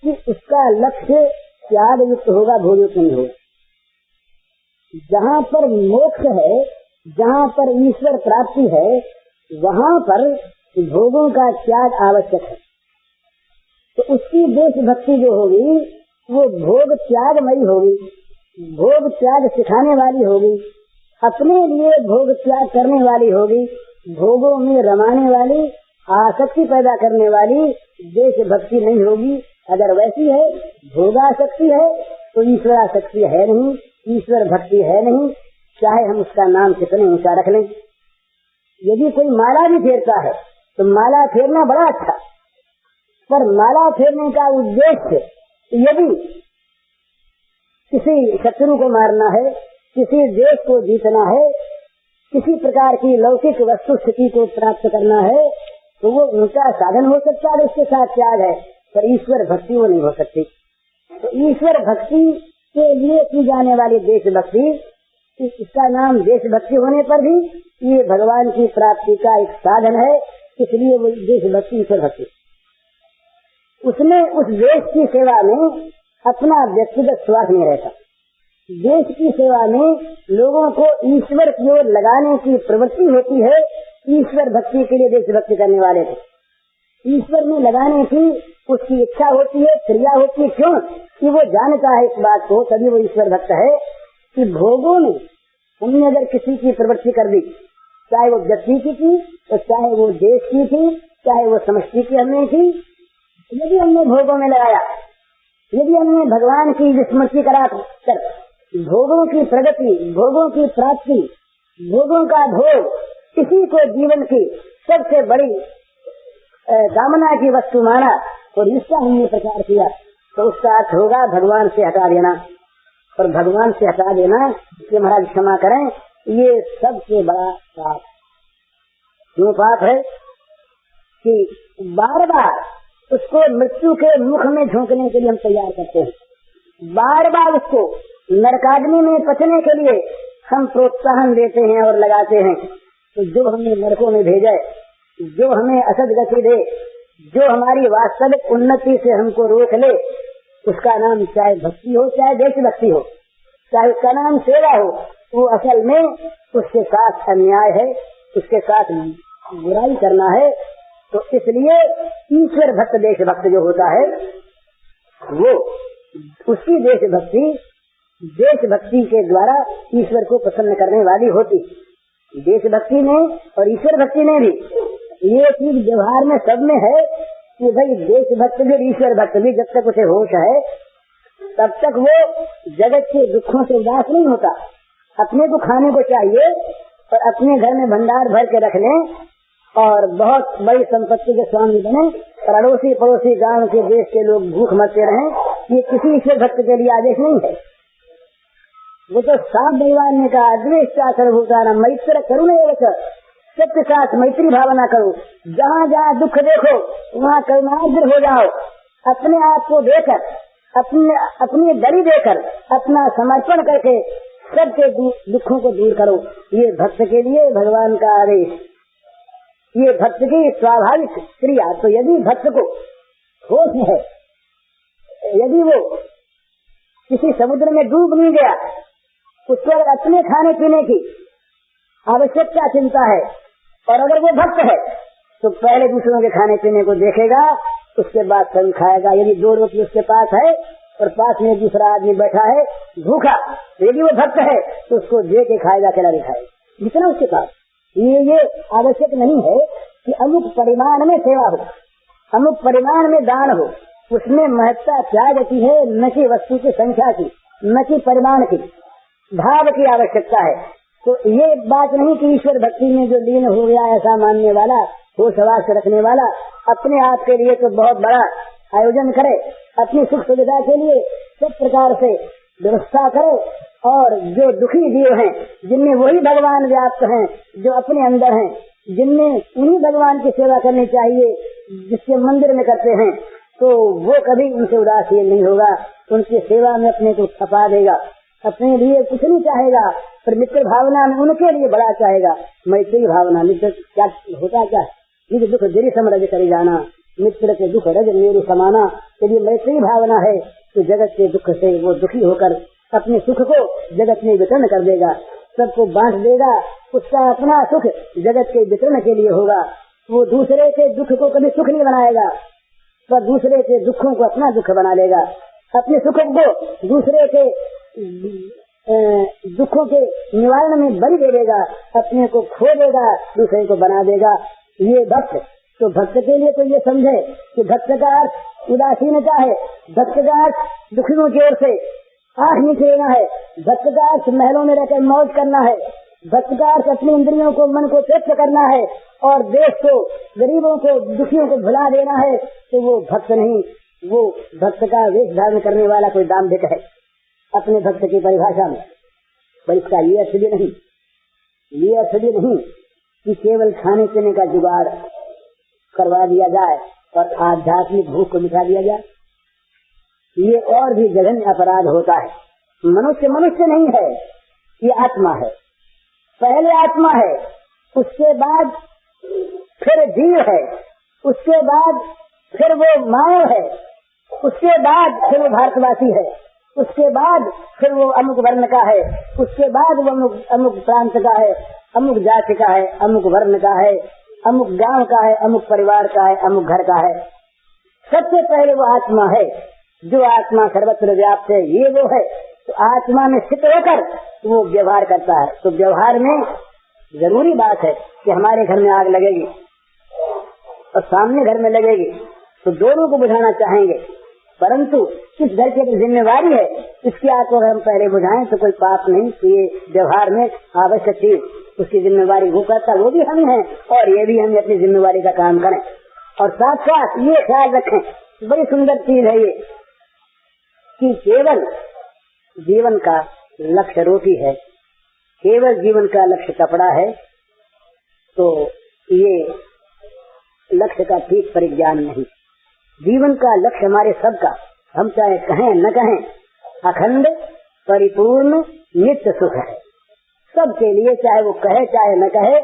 Speaker 1: कि उसका लक्ष्य त्याग युक्त होगा, भोग युक्त नहीं होगा। जहाँ पर मोक्ष है, जहाँ पर ईश्वर प्राप्ति है, वहाँ पर भोगों का त्याग आवश्यक है। तो उसकी देशभक्ति जो होगी वो भोग त्यागमयी होगी, भोग त्याग सिखाने वाली होगी, अपने लिए भोग त्याग करने वाली होगी, भोगों में रमाने वाली, आसक्ति पैदा करने वाली देश भक्ति नहीं होगी। अगर वैसी है, भोगासक्ति है, तो ईश्वरासक्ति है नहीं, ईश्वर भक्ति है नहीं, चाहे हम उसका नाम कितने ऊंचा रख लें। यदि कोई माला भी फेरता है तो माला फेरना बड़ा अच्छा, पर माला फेरने का उद्देश्य यदि किसी शत्रु को मारना है, किसी देश को जीतना है, किसी प्रकार की लौकिक वस्तु स्थिति को प्राप्त करना है, तो वो ऊंचा साधन हो सकता है, उसके साथ त्याग है, पर ईश्वर भक्ति वो नहीं हो सकती। तो ईश्वर भक्ति के लिए की जाने वाली देशभक्ति, इसका नाम देशभक्ति होने पर भी ये भगवान की प्राप्ति का एक साधन है, इसलिए वो देशभक्ति ईश्वर भक्ति। उसमें उस देश की सेवा में अपना व्यक्तिगत स्वार्थ नहीं रहता। देश की सेवा में लोगों को ईश्वर की ओर लगाने की प्रवृत्ति होती है। ईश्वर भक्ति के लिए देशभक्ति करने वाले को ईश्वर में लगाने की उसकी इच्छा होती है, क्रिया होती है। क्यों? कि वो जानता है इस बात को, तभी वो ईश्वर भक्त है कि भोगों में हमने अगर किसी की प्रवृत्ति कर दी, चाहे वो व्यक्ति की थी, तो चाहे वो देश की थी, चाहे वो समष्टि की हमने की, यदि हमने भोगों में लगाया, यदि हमने भगवान की विस्मृति करा कर भोगों की प्रगति, भोगों की प्राप्ति, भोगों का भोग, किसी को जीवन की सबसे बड़ी कामना की वस्तु माना और इसका हमने प्रचार किया, तो उसका अर्थ होगा भगवान से हटा देना। और भगवान से हटा देना कि महाराज क्षमा करें, ये सबसे बड़ा पाप। क्यों पाप है? कि बार बार उसको मृत्यु के मुख में झोंकने के लिए हम तैयार करते हैं, बार बार उसको नरकाग्नि में पचने के लिए हम प्रोत्साहन देते हैं और लगाते हैं। तो जो हमें नरकों में भेजे, जो हमें असद गति दे, जो हमारी वास्तविक उन्नति से हमको रोक ले, उसका नाम चाहे भक्ति हो, चाहे देशभक्ति हो, चाहे उसका नाम सेवा हो, वो असल में उसके साथ अन्याय है, उसके साथ बुराई करना है। तो इसलिए ईश्वर भक्त देशभक्त जो होता है, वो उसकी देशभक्ति के द्वारा ईश्वर को प्रसन्न करने वाली होती। देशभक्ति में और ईश्वर भक्ति में भी ये चीज व्यवहार में सब में है कि भाई देशभक्त भी ईश्वर भक्त भी जब तक उसे होश है तब तक वो जगत के दुखों से उदास नहीं होता। अपने को खाने को चाहिए और अपने घर में भंडार भर के रख लें और बहुत बड़ी संपत्ति के स्वामी बने और अड़ोसी पड़ोसी गांव के देश के लोग भूख मरते रहें, ये किसी ईश्वर भक्त के लिए आदेश नहीं है। वो तो साफ भगवान ने कहा, द्वेष्टा सर्वभूतानां मैत्र करुण एव, सबके साथ मैत्री भावना करो, जहाँ जहाँ दुख देखो वहाँ करुणार्द्र हो जाओ, अपने आप को देकर, अपनी दरी देकर, अपना समर्पण करके सबके दुखों को दूर करो। ये भक्त के लिए भगवान का आदेश, ये भक्त की स्वाभाविक क्रिया। तो यदि भक्त को होश है, यदि वो किसी समुद्र में डूब नहीं गया, उसको अगर अपने खाने पीने की आवश्यकता चिंता है और अगर वो भक्त है तो पहले दूसरों के खाने पीने को देखेगा, उसके बाद स्वयं खाएगा। यदि 2 रोटी उसके पास है और पास में दूसरा आदमी बैठा है भूखा, तो यदि वो भक्त है तो उसको दे के खाएगा, अकेला नहीं खाएगा जितना उसके पास। ये आवश्यक नहीं है कि अमुक परिमाण में सेवा हो, अमुक परिमाण में दान हो, उसमें महत्ता क्या जाती है, न कि वस्तु की संख्या की, न कि परिमाण की, भाव की आवश्यकता है। तो ये बात नहीं कि ईश्वर भक्ति में जो लीन हो गया ऐसा मानने वाला, होश हवास रखने वाला अपने आप के लिए तो बहुत बड़ा आयोजन करे, अपनी सुख सुविधा के लिए सब प्रकार से व्यवस्था करे, और जो दुखी जीव हैं जिनमें वही भगवान व्याप्त हैं, जो अपने अंदर हैं, जिनमें उन्हीं भगवान की सेवा करनी चाहिए जिसके मंदिर में करते हैं, तो वो कभी उनसे उदासीन नहीं होगा, उनकी सेवा में अपने को छपा देगा, अपने लिए कुछ नहीं चाहेगा, पर मित्र भावना में उनके लिए बड़ा चाहेगा। मैत्री भावना, मित्र क्या होता क्या, निज दुख गिरी समरज कर जाना, मित्र के दुख रज मेरे समाना। यदि मैत्री भावना है तो जगत के दुख से वो दुखी होकर अपने सुख को जगत में वितरण कर देगा, सबको बांट देगा, उसका अपना सुख जगत के वितरण के लिए होगा। वो दूसरे के दुख को कभी सुख नहीं बनाएगा, पर दूसरे के दुखों को अपना दुख बना लेगा, अपने सुख को दूसरे के दुखों के निवारण में बलि दे देगा, अपने को खो देगा, दूसरे को बना देगा। ये भक्त तो भक्त के लिए तो ये समझे कि भक्त का अर्थ उदासीनता है, भक्त का अर्थ दुखियों की ओर से आंख नीचे लेना है, भक्त का अर्थ महलों में रहकर मौज करना है, भक्त का अर्थ अपनी इंद्रियों को मन को तृप्त करना है और देश को गरीबों को दुखियों को भुला देना है, तो वो भक्त नहीं, वो भक्त का वेश धारण करने वाला कोई दाम्भिक है अपने भक्त की परिभाषा में। पर इसका ये अर्थ भी नहीं, ये अर्थ भी नहीं कि केवल खाने पीने का जुगाड़ करवा दिया जाए और आध्यात्मिक भूख को मिटा दिया जाए। ये और भी जघन्य अपराध होता है। मनुष्य मनुष्य नहीं है, ये आत्मा है। पहले आत्मा है, उसके बाद फिर जीव है, उसके बाद फिर वो मानव है, उसके बाद फिर वो भारतवासी है, उसके बाद फिर वो अमुक वर्ण का है, उसके बाद वो अमुक प्रांत का है, अमुक जाति का है, अमुक वर्ण का है, अमुक गांव का है, अमुक परिवार का है, अमुक घर का है। सबसे पहले वो आत्मा है, जो आत्मा सर्वत्र व्याप्त है, ये वो है। तो आत्मा में स्थित होकर वो व्यवहार करता है। तो व्यवहार में जरूरी बात है कि हमारे घर में आग लगेगी और सामने घर में लगेगी, तो दोनों को बुझाना चाहेंगे, परंतु किस घर की जिम्मेवारी है इसकी आग को अगर हम पहले बुझाएं तो कोई पाप नहीं। तो ये व्यवहार में आवश्यक चीज उसकी जिम्मेवारी वो करता, वो भी हम हैं और ये भी हम अपनी जिम्मेवारी का काम करें। और साथ साथ ये ख्याल रखें, बड़ी सुंदर चीज है ये कि केवल जीवन का लक्ष्य रोटी है, केवल जीवन का लक्ष्य कपड़ा है, तो ये लक्ष्य का ठीक परिज्ञान नहीं। जीवन का लक्ष्य हमारे सबका, हम चाहे कहें न कहें, अखंड परिपूर्ण नित्य सुख है सबके लिए। चाहे वो कहे चाहे न कहे,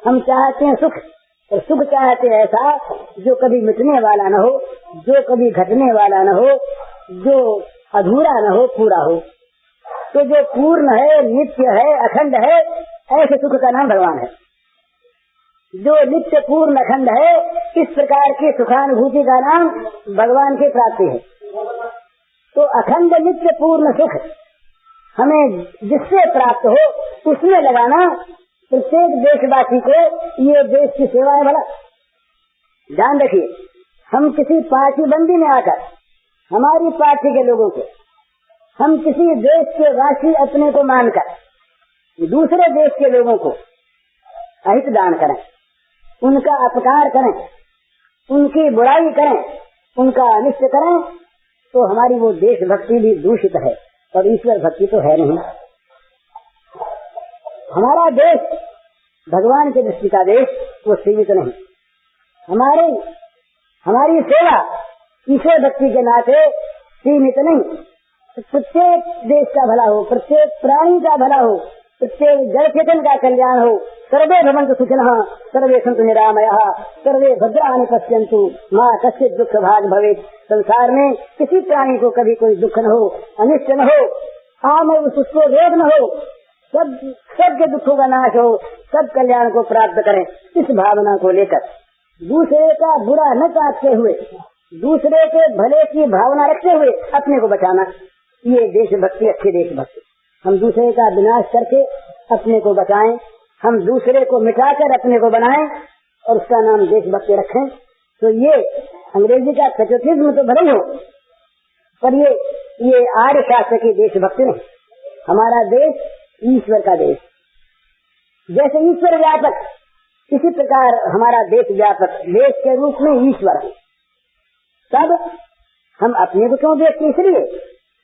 Speaker 1: हम चाहते हैं सुख, और सुख चाहते हैं ऐसा जो कभी मिटने वाला न हो, जो कभी घटने वाला न हो, जो अधूरा न हो, पूरा हो। तो जो पूर्ण है, नित्य है, अखंड है, ऐसे सुख का नाम भगवान है। जो नित्य पूर्ण अखंड है, इस प्रकार की सुखानुभूति का नाम भगवान की प्राप्ति है। तो अखंड नित्य पूर्ण सुख हमें जिससे प्राप्त हो, उसमें लगाना प्रत्येक देशवासी को। ये देश की सेवा है। भला ध्यान रखिए, हम किसी पार्टी बंदी में आकर, हमारी पार्टी के लोगों को हम किसी देश के वासी अपने को मानकर दूसरे देश के लोगों को अहित दान करें, उनका अपकार करें, उनकी बुराई करें, उनका अनिष्ट करें, तो हमारी वो देशभक्ति भी दूषित है और ईश्वर भक्ति तो है नहीं। हमारा देश भगवान के दृष्टि का देश, वो सीमित नहीं। हमारी सेवा ईश्वर भक्ति के नाते सीमित नहीं। प्रत्येक देश का भला हो, प्रत्येक प्राणी का भला हो, प्रत्येक जड़ चेतन का कल्याण हो। सर्वे भवन्तु सुखिनः, सर्वे सन्तु निरामयाः, सर्वे भद्राणि पश्यन्तु मा कश्चित् दुःख भाग् भवेत्। संसार में किसी प्राणी को कभी कोई दुख न हो, अनिष्ट न हो, आम उसको रोग न हो, सबके दुखों का नाश हो, सब कल्याण को प्राप्त करें। इस भावना को लेकर दूसरे का बुरा न चाहते हुए, दूसरे के भले की भावना रखते हुए अपने को बचाना, ये देशभक्ति, अच्छी देशभक्ति। हम दूसरे का विनाश करके अपने को बचाएं, हम दूसरे को मिटाकर अपने को बनाएं और उसका नाम देशभक्ति रखें। तो ये अंग्रेजी का पैट्रियटिज्म तो भले ही हो, पर ये आर्य शास्त्र की देशभक्ति नहीं। हमारा देश ईश्वर का देश, जैसे ईश्वर व्यापक, इसी प्रकार हमारा देश व्यापक, देश के रूप में ईश्वर है। तब हम अपने को क्यों देखते? इसलिए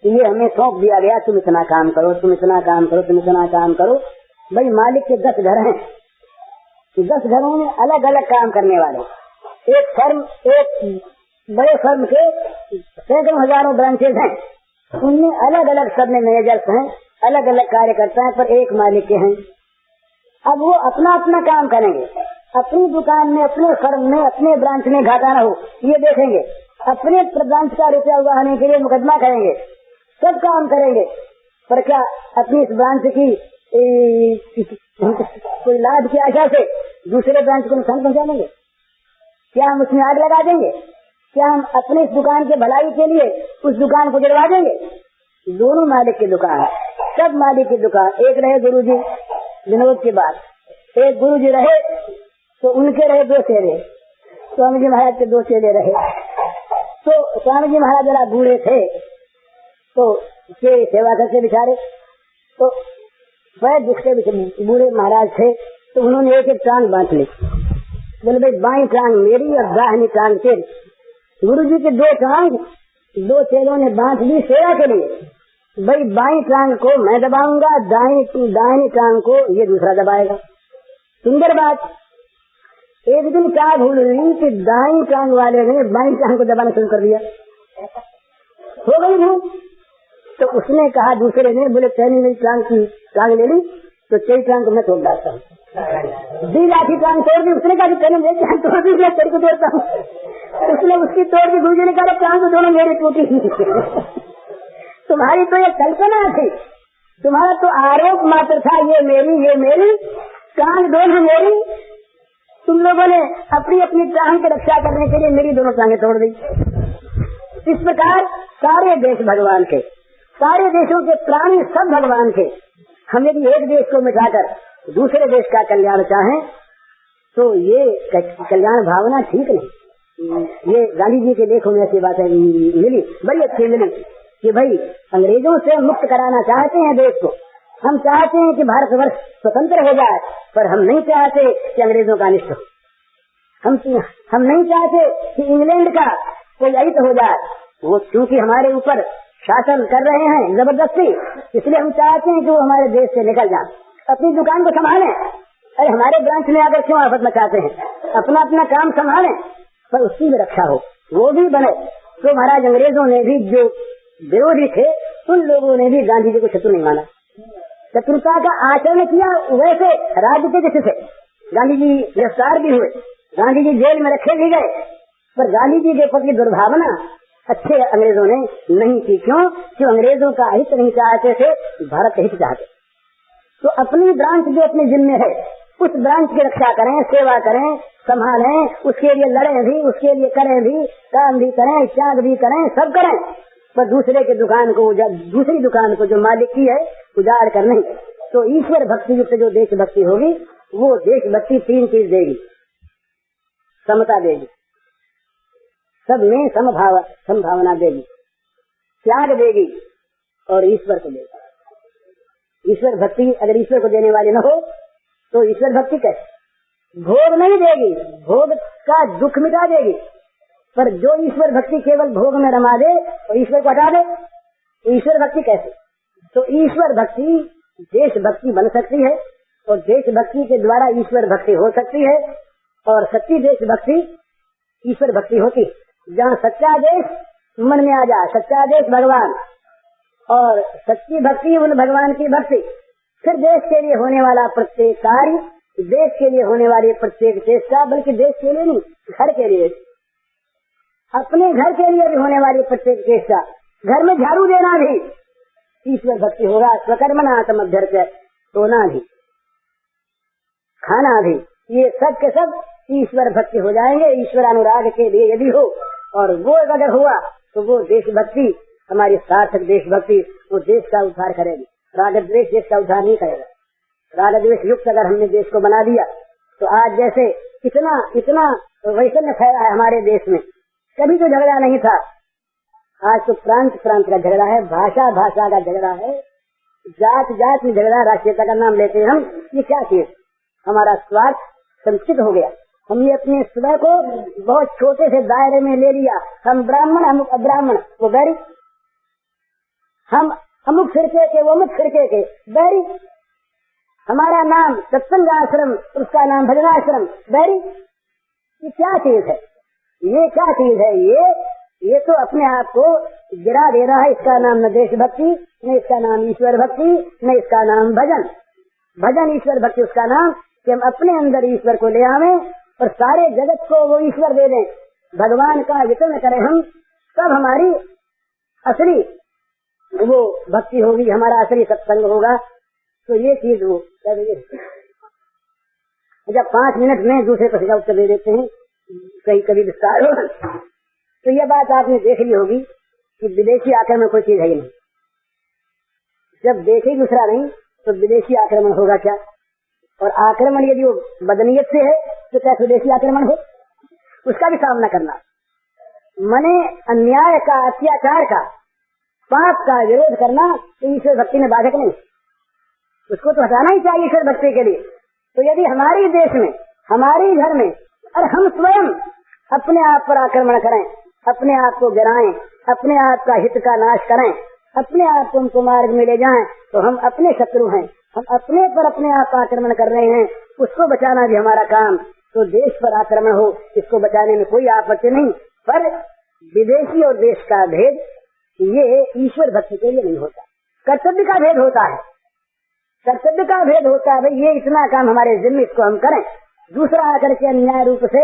Speaker 1: ये हमें सौंप दिया गया, तुम इतना काम करो, तुम इतना काम करो, तुम इतना काम करो। भाई मालिक के 10 घर हैं, 10 घरों में अलग अलग काम करने वाले। एक बड़े फर्म के सैकड़ों हजारों ब्रांचेज हैं, उनमें अलग अलग सब में मैनेजर्स हैं, अलग अलग कार्यकर्ता हैं, पर एक मालिक के हैं। अब वो अपना अपना काम करेंगे, अपनी दुकान में, अपने फर्म में, अपने ब्रांच में घाटा न हो ये देखेंगे, अपने ब्रांच का रुपया उगाने के लिए मुकदमा करेंगे, सब काम करेंगे। पर क्या अपनी इस ब्रांच की कोई लाभ की आशा से दूसरे ब्रांच को नुकसान पहुंचा देंगे? क्या हम उसमें आग लगा देंगे? क्या हम अपने इस दुकान के भलाई के लिए उस दुकान को जलवा देंगे? दोनों मालिक की दुकान है, सब मालिक की दुकान। एक रहे गुरुजी विनोद के बाद, एक गुरुजी रहे तो उनके रहे 2 चेहरे, स्वामी जी महाराज के 2 चेले रहे। तो स्वामी जी महाराज जरा बूढ़े थे तो उसके सेवा करके बिचारे, तो बड़े दुख के बूढ़े महाराज थे। तो उन्होंने एक टांग बांट ली। बोले भाई बाई टांग मेरी और दाहिनी टांग तेरी। गुरु जी की 2 टांग 2 चेलों ने बांट दी सेवा के लिए। भाई बाई टांग को मैं दबाऊंगा, दाहिनी टांग को ये दूसरा दबाएगा। सुंदर बात। एक दिन क्या भूल हुई कि दाहिनी टांग वाले ने बाई टांग को दबाना शुरू कर दिया। हो गई भूल। तो उसने कहा दूसरे ने, बोले तेरी मेरी टांग ले ली तो तेरी टांग को मैं तोड़ डालता हूँ। दी लाठी टांग तोड़ दी। उसने कहा कि तेरी मेरी टांग तोड़ दी, मैं तेरी को तोड़ता हूँ। उसने उसकी तोड़ दी। गुरु जी ने कहा टांग तो दोनों मेरी टूटी। तुम्हारी तो ये कल्पना थी, तुम्हारा तो आरोप मात्र था, ये मेरी टांग दोनों मेरी। तुम लोगों ने अपनी अपनी टांग की रक्षा करने के लिए मेरी दोनों टांगें तोड़ दी। इस प्रकार सारे देश भगवान के, सारे देशों के प्राणी सब भगवान के। हम यदि एक देश को मिटाकर दूसरे देश का कल्याण चाहें तो ये कल्याण भावना ठीक नहीं। ये गांधी जी के लेखों में ऐसी बातें मिली, बड़ी अच्छी मिली कि भाई अंग्रेजों से मुक्त कराना चाहते हैं देश को। हम चाहते हैं कि भारतवर्ष स्वतंत्र हो जाए, पर हम नहीं चाहते कि अंग्रेजों का अनिष्ट हो। हम नहीं चाहते कि इंग्लैंड का कोई अहित हो जाए। वो क्योंकि हमारे ऊपर शासन कर रहे हैं जबरदस्ती, इसलिए हम चाहते हैं कि वो हमारे देश से निकल जाए, अपनी दुकान को संभालें। अरे हमारे ब्रांच में आकर क्यों आफत मचाते हैं? अपना अपना काम संभालें, पर उसकी भी रक्षा हो, वो भी बने। तो महाराज अंग्रेजों ने भी, जो विरोधी थे, उन लोगों ने भी गांधी जी को शत्रु नहीं माना, शत्रुता का आचरण किया। वैसे राज्य के जिससे गांधी जी गिरफ्तार भी हुए, गांधी जी जेल में रखे भी गए, पर गांधी जी के प्रति दुर्भावना अच्छे अंग्रेजों ने नहीं की। क्यों? क्यों अंग्रेजों का हित नहीं चाहते थे, भारत का हित चाहते। तो अपनी ब्रांच जो अपने जिम्मे है, उस ब्रांच की रक्षा करें, सेवा करें, संभालें, उसके लिए लड़ें भी, उसके लिए करें भी, काम भी करें, त्याग भी करें, सब करें। पर दूसरे के दुकान को, दूसरी दुकान को जो मालिक की है उजाड़ कर नहीं। तो ईश्वर भक्ति युक्त जो देशभक्ति होगी, वो देशभक्ति 3 चीज देगी। समता देगी, सब में समभावना देगी, त्याग देगी और ईश्वर को देगी। ईश्वर भक्ति अगर ईश्वर को देने वाली न हो तो ईश्वर भक्ति कैसे? भोग नहीं देगी, भोग का दुख मिटा देगी। पर जो ईश्वर भक्ति केवल भोग में रमा दे और ईश्वर को हटा दे, तो ईश्वर भक्ति कैसे? तो ईश्वर भक्ति देशभक्ति बन सकती है और देशभक्ति के द्वारा ईश्वर भक्ति हो सकती है। और सच्ची देशभक्ति ईश्वर भक्ति होती, जहाँ सच्चा देश मन में आ जाए, सच्चा देश भगवान, और सच्ची भक्ति उन भगवान की भक्ति। फिर देश के लिए होने वाला प्रत्येक कार्य, देश के लिए होने वाली प्रत्येक चेष्टा, बल्कि देश के लिए नहीं, घर के लिए, अपने घर के लिए भी होने वाली प्रत्येक चेष्टा, घर में झाड़ू देना भी ईश्वर भक्ति होगा। स्वकर्मणा समभ्यर्च्य, सोना भी, खाना भी, ये सब के सब ईश्वर भक्ति हो जाएंगे, ईश्वर अनुराग के लिए यदि हो। और वो अगर हुआ तो वो देशभक्ति, हमारी सार्थक देशभक्ति, वो देश का उद्धार करेगी। राग द्वेष देश का उद्धार नहीं करेगा। राग द्वेष युक्त अगर हमने देश को बना दिया तो आज जैसे इतना वैषम्य फैला है हमारे देश में, कभी तो झगड़ा नहीं था। आज तो प्रांत प्रांत का झगड़ा है, भाषा भाषा का झगड़ा है, जात जात में झगड़ा, राष्ट्रीयता का नाम लेते हैं हम। ये क्या चीज? हमारा स्वार्थ संचित हो गया। हमने अपने स्वयं को बहुत छोटे से दायरे में ले लिया। हम ब्राह्मण, हम अब्राह्मण, वो बैरी। हम अमुक फिरके के, वो अमुक फिरके के, बैरी। हमारा नाम सत्संग आश्रम, उसका नाम भजनाश्रम, बैरी। ये क्या चीज है? ये क्या चीज है? ये तो अपने आप को गिरा दे रहा है। इसका नाम न देशभक्ति, न इसका नाम ईश्वर भक्ति, न इसका नाम भजन। भजन ईश्वर भक्ति उसका नाम कि हम अपने अंदर ईश्वर को ले आवे और सारे जगत को वो ईश्वर दे दें। भगवान का यत्न करें हम, तब हमारी असली वो भक्ति होगी, हमारा असली सत्संग होगा। तो ये चीज वो जब 5 मिनट में दूसरे को उत्तर दे देते हैं, कहीं कभी विस्तार हो। तो ये बात आपने देख ली होगी कि विदेशी आक्रमण कोई चीज है ही नहीं। जब देश ही दूसरा नहीं तो विदेशी आक्रमण होगा क्या? और आक्रमण यदि वो बदनीयत से है तो क्या स्वदेशी आक्रमण हो? उसका भी सामना करना। मने अन्याय का, अत्याचार का, पाप का विरोध करना तो ईश्वर भक्ति में बाधक नहीं, उसको तो हटाना ही चाहिए ईश्वर भक्ति के लिए। तो यदि हमारे देश में, हमारे घर में, और हम स्वयं अपने आप पर आक्रमण करें, अपने आप को गिराएं, अपने आप का हित का नाश करें, अपने आप को उनको मार्ग में ले जाएं, तो हम अपने शत्रु हैं, हम अपने पर अपने आप आक्रमण कर रहे हैं। उसको बचाना भी हमारा काम। तो देश पर आक्रमण हो, इसको बचाने में कोई आपत्ति नहीं, पर विदेशी और देश का भेद ये ईश्वर भक्ति के लिए नहीं होता। कर्तव्य का भेद होता है, कर्तव्य का भेद होता है। भाई ये इतना काम हमारे जिम्मे, इसको हम करें। दूसरा आकर के अन्याय रूप से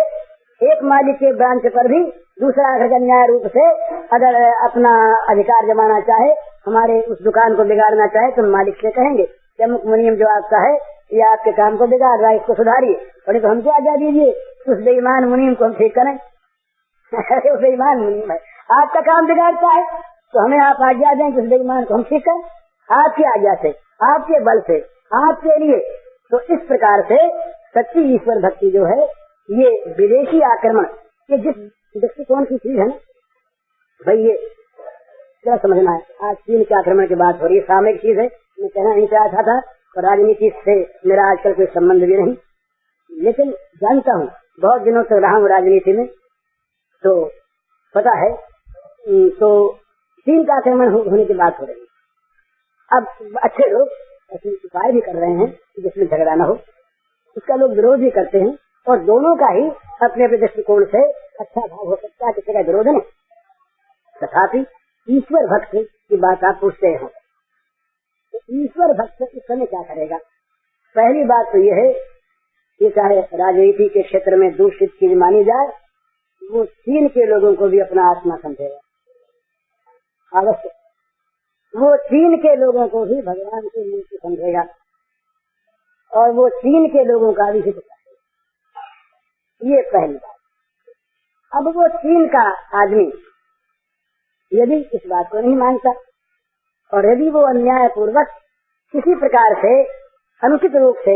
Speaker 1: एक मालिक के ब्रांच पर भी दूसरा आकर के अन्याय रूप से अगर अपना अधिकार जमाना चाहे, हमारे उस दुकान को बिगाड़ना चाहे, तो मालिक से कहेंगे कि अमुक मुनीम जो आपका है ये आपके काम को बिगाड़ रहा है, इसको सुधारिए, और तो हमको आज्ञा दीजिए उस बेईमान मुनीम को हम ठीक करें। वो बेईमान मुनीम है, आपका काम बिगाड़ता है, तो हमें आप आज्ञा दें कि उस बेईमान को हम ठीक करें, आपकी आज्ञा से, आपके बल से, आपके लिए। तो इस प्रकार से सच्ची ईश्वर भक्ति जो है ये विदेशी आक्रमण, ये जिस दृष्टिकोण की चीज है ना भाई, ये क्या समझना है। आज चीन के आक्रमण की बात हो रही है, सामयिक चीज है, मैं कहना नहीं चाहता था, और राजनीति से मेरा आजकल कोई संबंध भी नहीं, लेकिन जानता हूँ, बहुत दिनों तक रहा हूँ राजनीति में, तो पता है। तो चीन का आक्रमण होने की बात हो रही है। अब अच्छे लोग ऐसे उपाय भी कर रहे हैं जिसमें झगड़ा न हो, उसका लोग विरोध भी करते हैं, और दोनों का ही अपने अपने दृष्टिकोण से अच्छा भाव हो सकता है, किसी का विरोध नहीं। तथापि ईश्वर भक्त की बात आप पूछते हैं, तो ईश्वर भक्त इस समय क्या करेगा? पहली बात तो यह है, ये चाहे राजनीति के क्षेत्र में दूषित चीज मानी जाए, वो चीन के लोगों को भी अपना आत्मा समझेगा, अवश्य। वो चीन के लोगों को भी भगवान के मूर्ति समझेगा, और वो चीन के लोगों का भी हित करेगा। ये पहली बात। अब वो चीन का आदमी यदि इस बात को नहीं मानता, और यदि वो अन्याय पूर्वक किसी प्रकार से अनुचित रूप से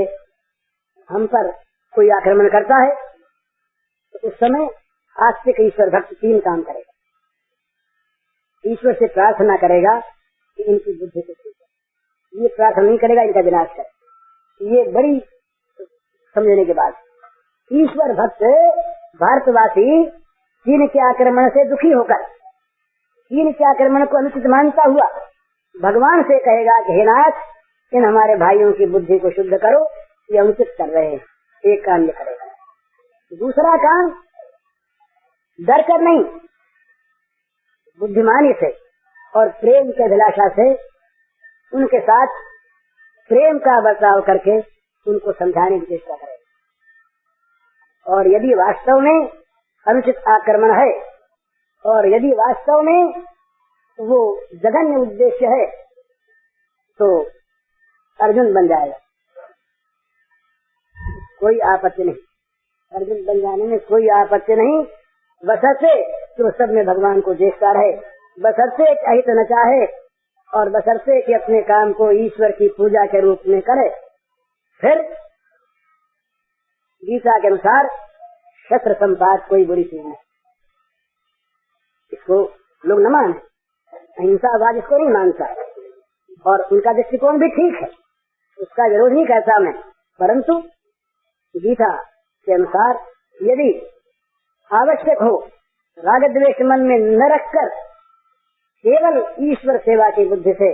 Speaker 1: हम पर कोई आक्रमण करता है, तो उस समय आस्तिक ईश्वर भक्त तीन काम करेगा। ईश्वर से प्रार्थना करेगा कि इनकी बुद्धि को ठीक है, ये प्रार्थना नहीं करेगा इनका विनाश करे। ये बड़ी समझने के बाद ईश्वर भक्त भारतवासी चीन के आक्रमण से दुखी होकर, चीन के आक्रमण को अनुचित मानता हुआ भगवान से कहेगा कि हे नाथ, इन हमारे भाइयों की बुद्धि को शुद्ध करो, ये अनुचित कर रहे हैं। एक काम ये करेगा। दूसरा काम डर कर नहीं, बुद्धिमानी से और प्रेम के अभिलाषा से उनके साथ प्रेम का बर्ताव करके उनको समझाने की चेष्टा करेगा। और यदि वास्तव में अनुचित आक्रमण है, और यदि वास्तव में वो जघन्य उद्देश्य है, तो अर्जुन बन जाएगा, कोई आपत्ति नहीं। अर्जुन बन जाने में कोई आपत्ति नहीं, बशर्ते तो सब में भगवान को देखता रहे, बशर्ते अहित न चाहे, और बशर्ते कि अपने काम को ईश्वर की पूजा के रूप में करे। फिर गीता के अनुसार शस्त्र संपात कोई बुरी चीज नहीं, इसको लोग न माने, अहिंसावाद इसको नहीं मानता, और उनका दृष्टिकोण भी ठीक है, उसका विरोध नहीं करता मैं। परंतु गीता के अनुसार यदि आवश्यक हो, राग द्वेष मन में न रखकर केवल ईश्वर सेवा की बुद्धि से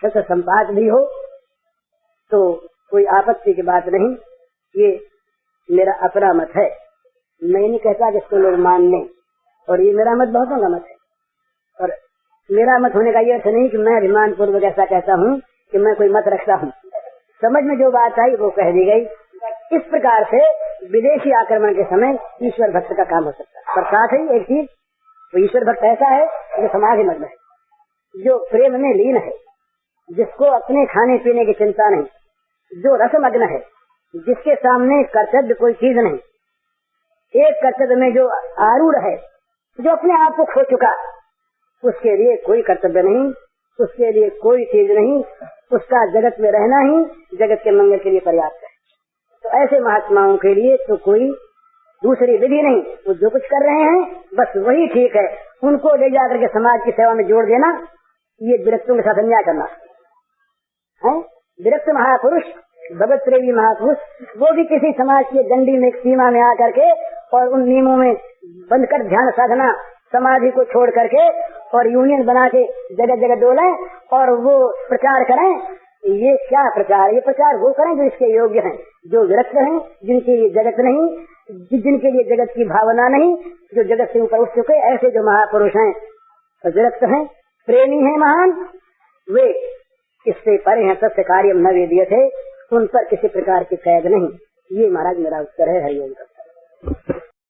Speaker 1: शस्त्र संपात भी हो, तो कोई आपत्ति की बात नहीं। ये मेरा अपना मत है, मैं नहीं कहता कि इसको लोग मान लें, और ये मेरा मत बहुतों का मत है। और मेरा मत होने का ये अर्थ नहीं कि मैं अभिमान पूर्वक ऐसा कहता हूँ कि मैं कोई मत रखता हूँ, समझ में जो बात आई वो कह दी गई। इस प्रकार से विदेशी आक्रमण के समय ईश्वर भक्त का काम हो सकता है। पर साथ ही एक चीज, वो ईश्वर भक्त ऐसा है जो समाधि मग्न है, जो प्रेम में लीन है, जिसको अपने खाने पीने की चिंता नहीं, जो रसमग्न है, जिसके सामने कर्तव्य कोई चीज नहीं, एक कर्तव्य में जो आरूढ़ है, जो अपने आप को खो चुका, उसके लिए कोई कर्तव्य नहीं, उसके लिए कोई चीज नहीं, उसका जगत में रहना ही जगत के मंगल के लिए पर्याप्त है। तो ऐसे महात्माओं के लिए तो कोई दूसरी विधि नहीं। वो जो कुछ कर रहे हैं बस वही ठीक है, उनको ले जाकर के समाज की सेवा में जोड़ देना, ये विरक्तों के साथ अन्याय करना है। विरक्त महापुरुष, भगत प्रेमी महापुरुष, वो भी किसी समाज की गंडी में, एक सीमा में आकर के और उन नियमों में बंद कर ध्यान साधना समाधि को छोड़ करके और यूनियन बना के जगह जगह डोलें और वो प्रचार करें। ये क्या प्रचार? ये प्रचार वो करें जो इसके योग्य हैं, जो विरक्त हैं, जिनके लिए जगत नहीं, जिनके लिए जगत की भावना नहीं, जो जगत से ऊपर उठ चुके, ऐसे जो महापुरुष हैं तो विरक्त हैं, प्रेमी हैं महान, वे इससे परे हैं। सत्य कार्य न वेदिय थे, उन पर किसी प्रकार की कैद नहीं। ये महाराज मेरा उत्तर है। हरिओम।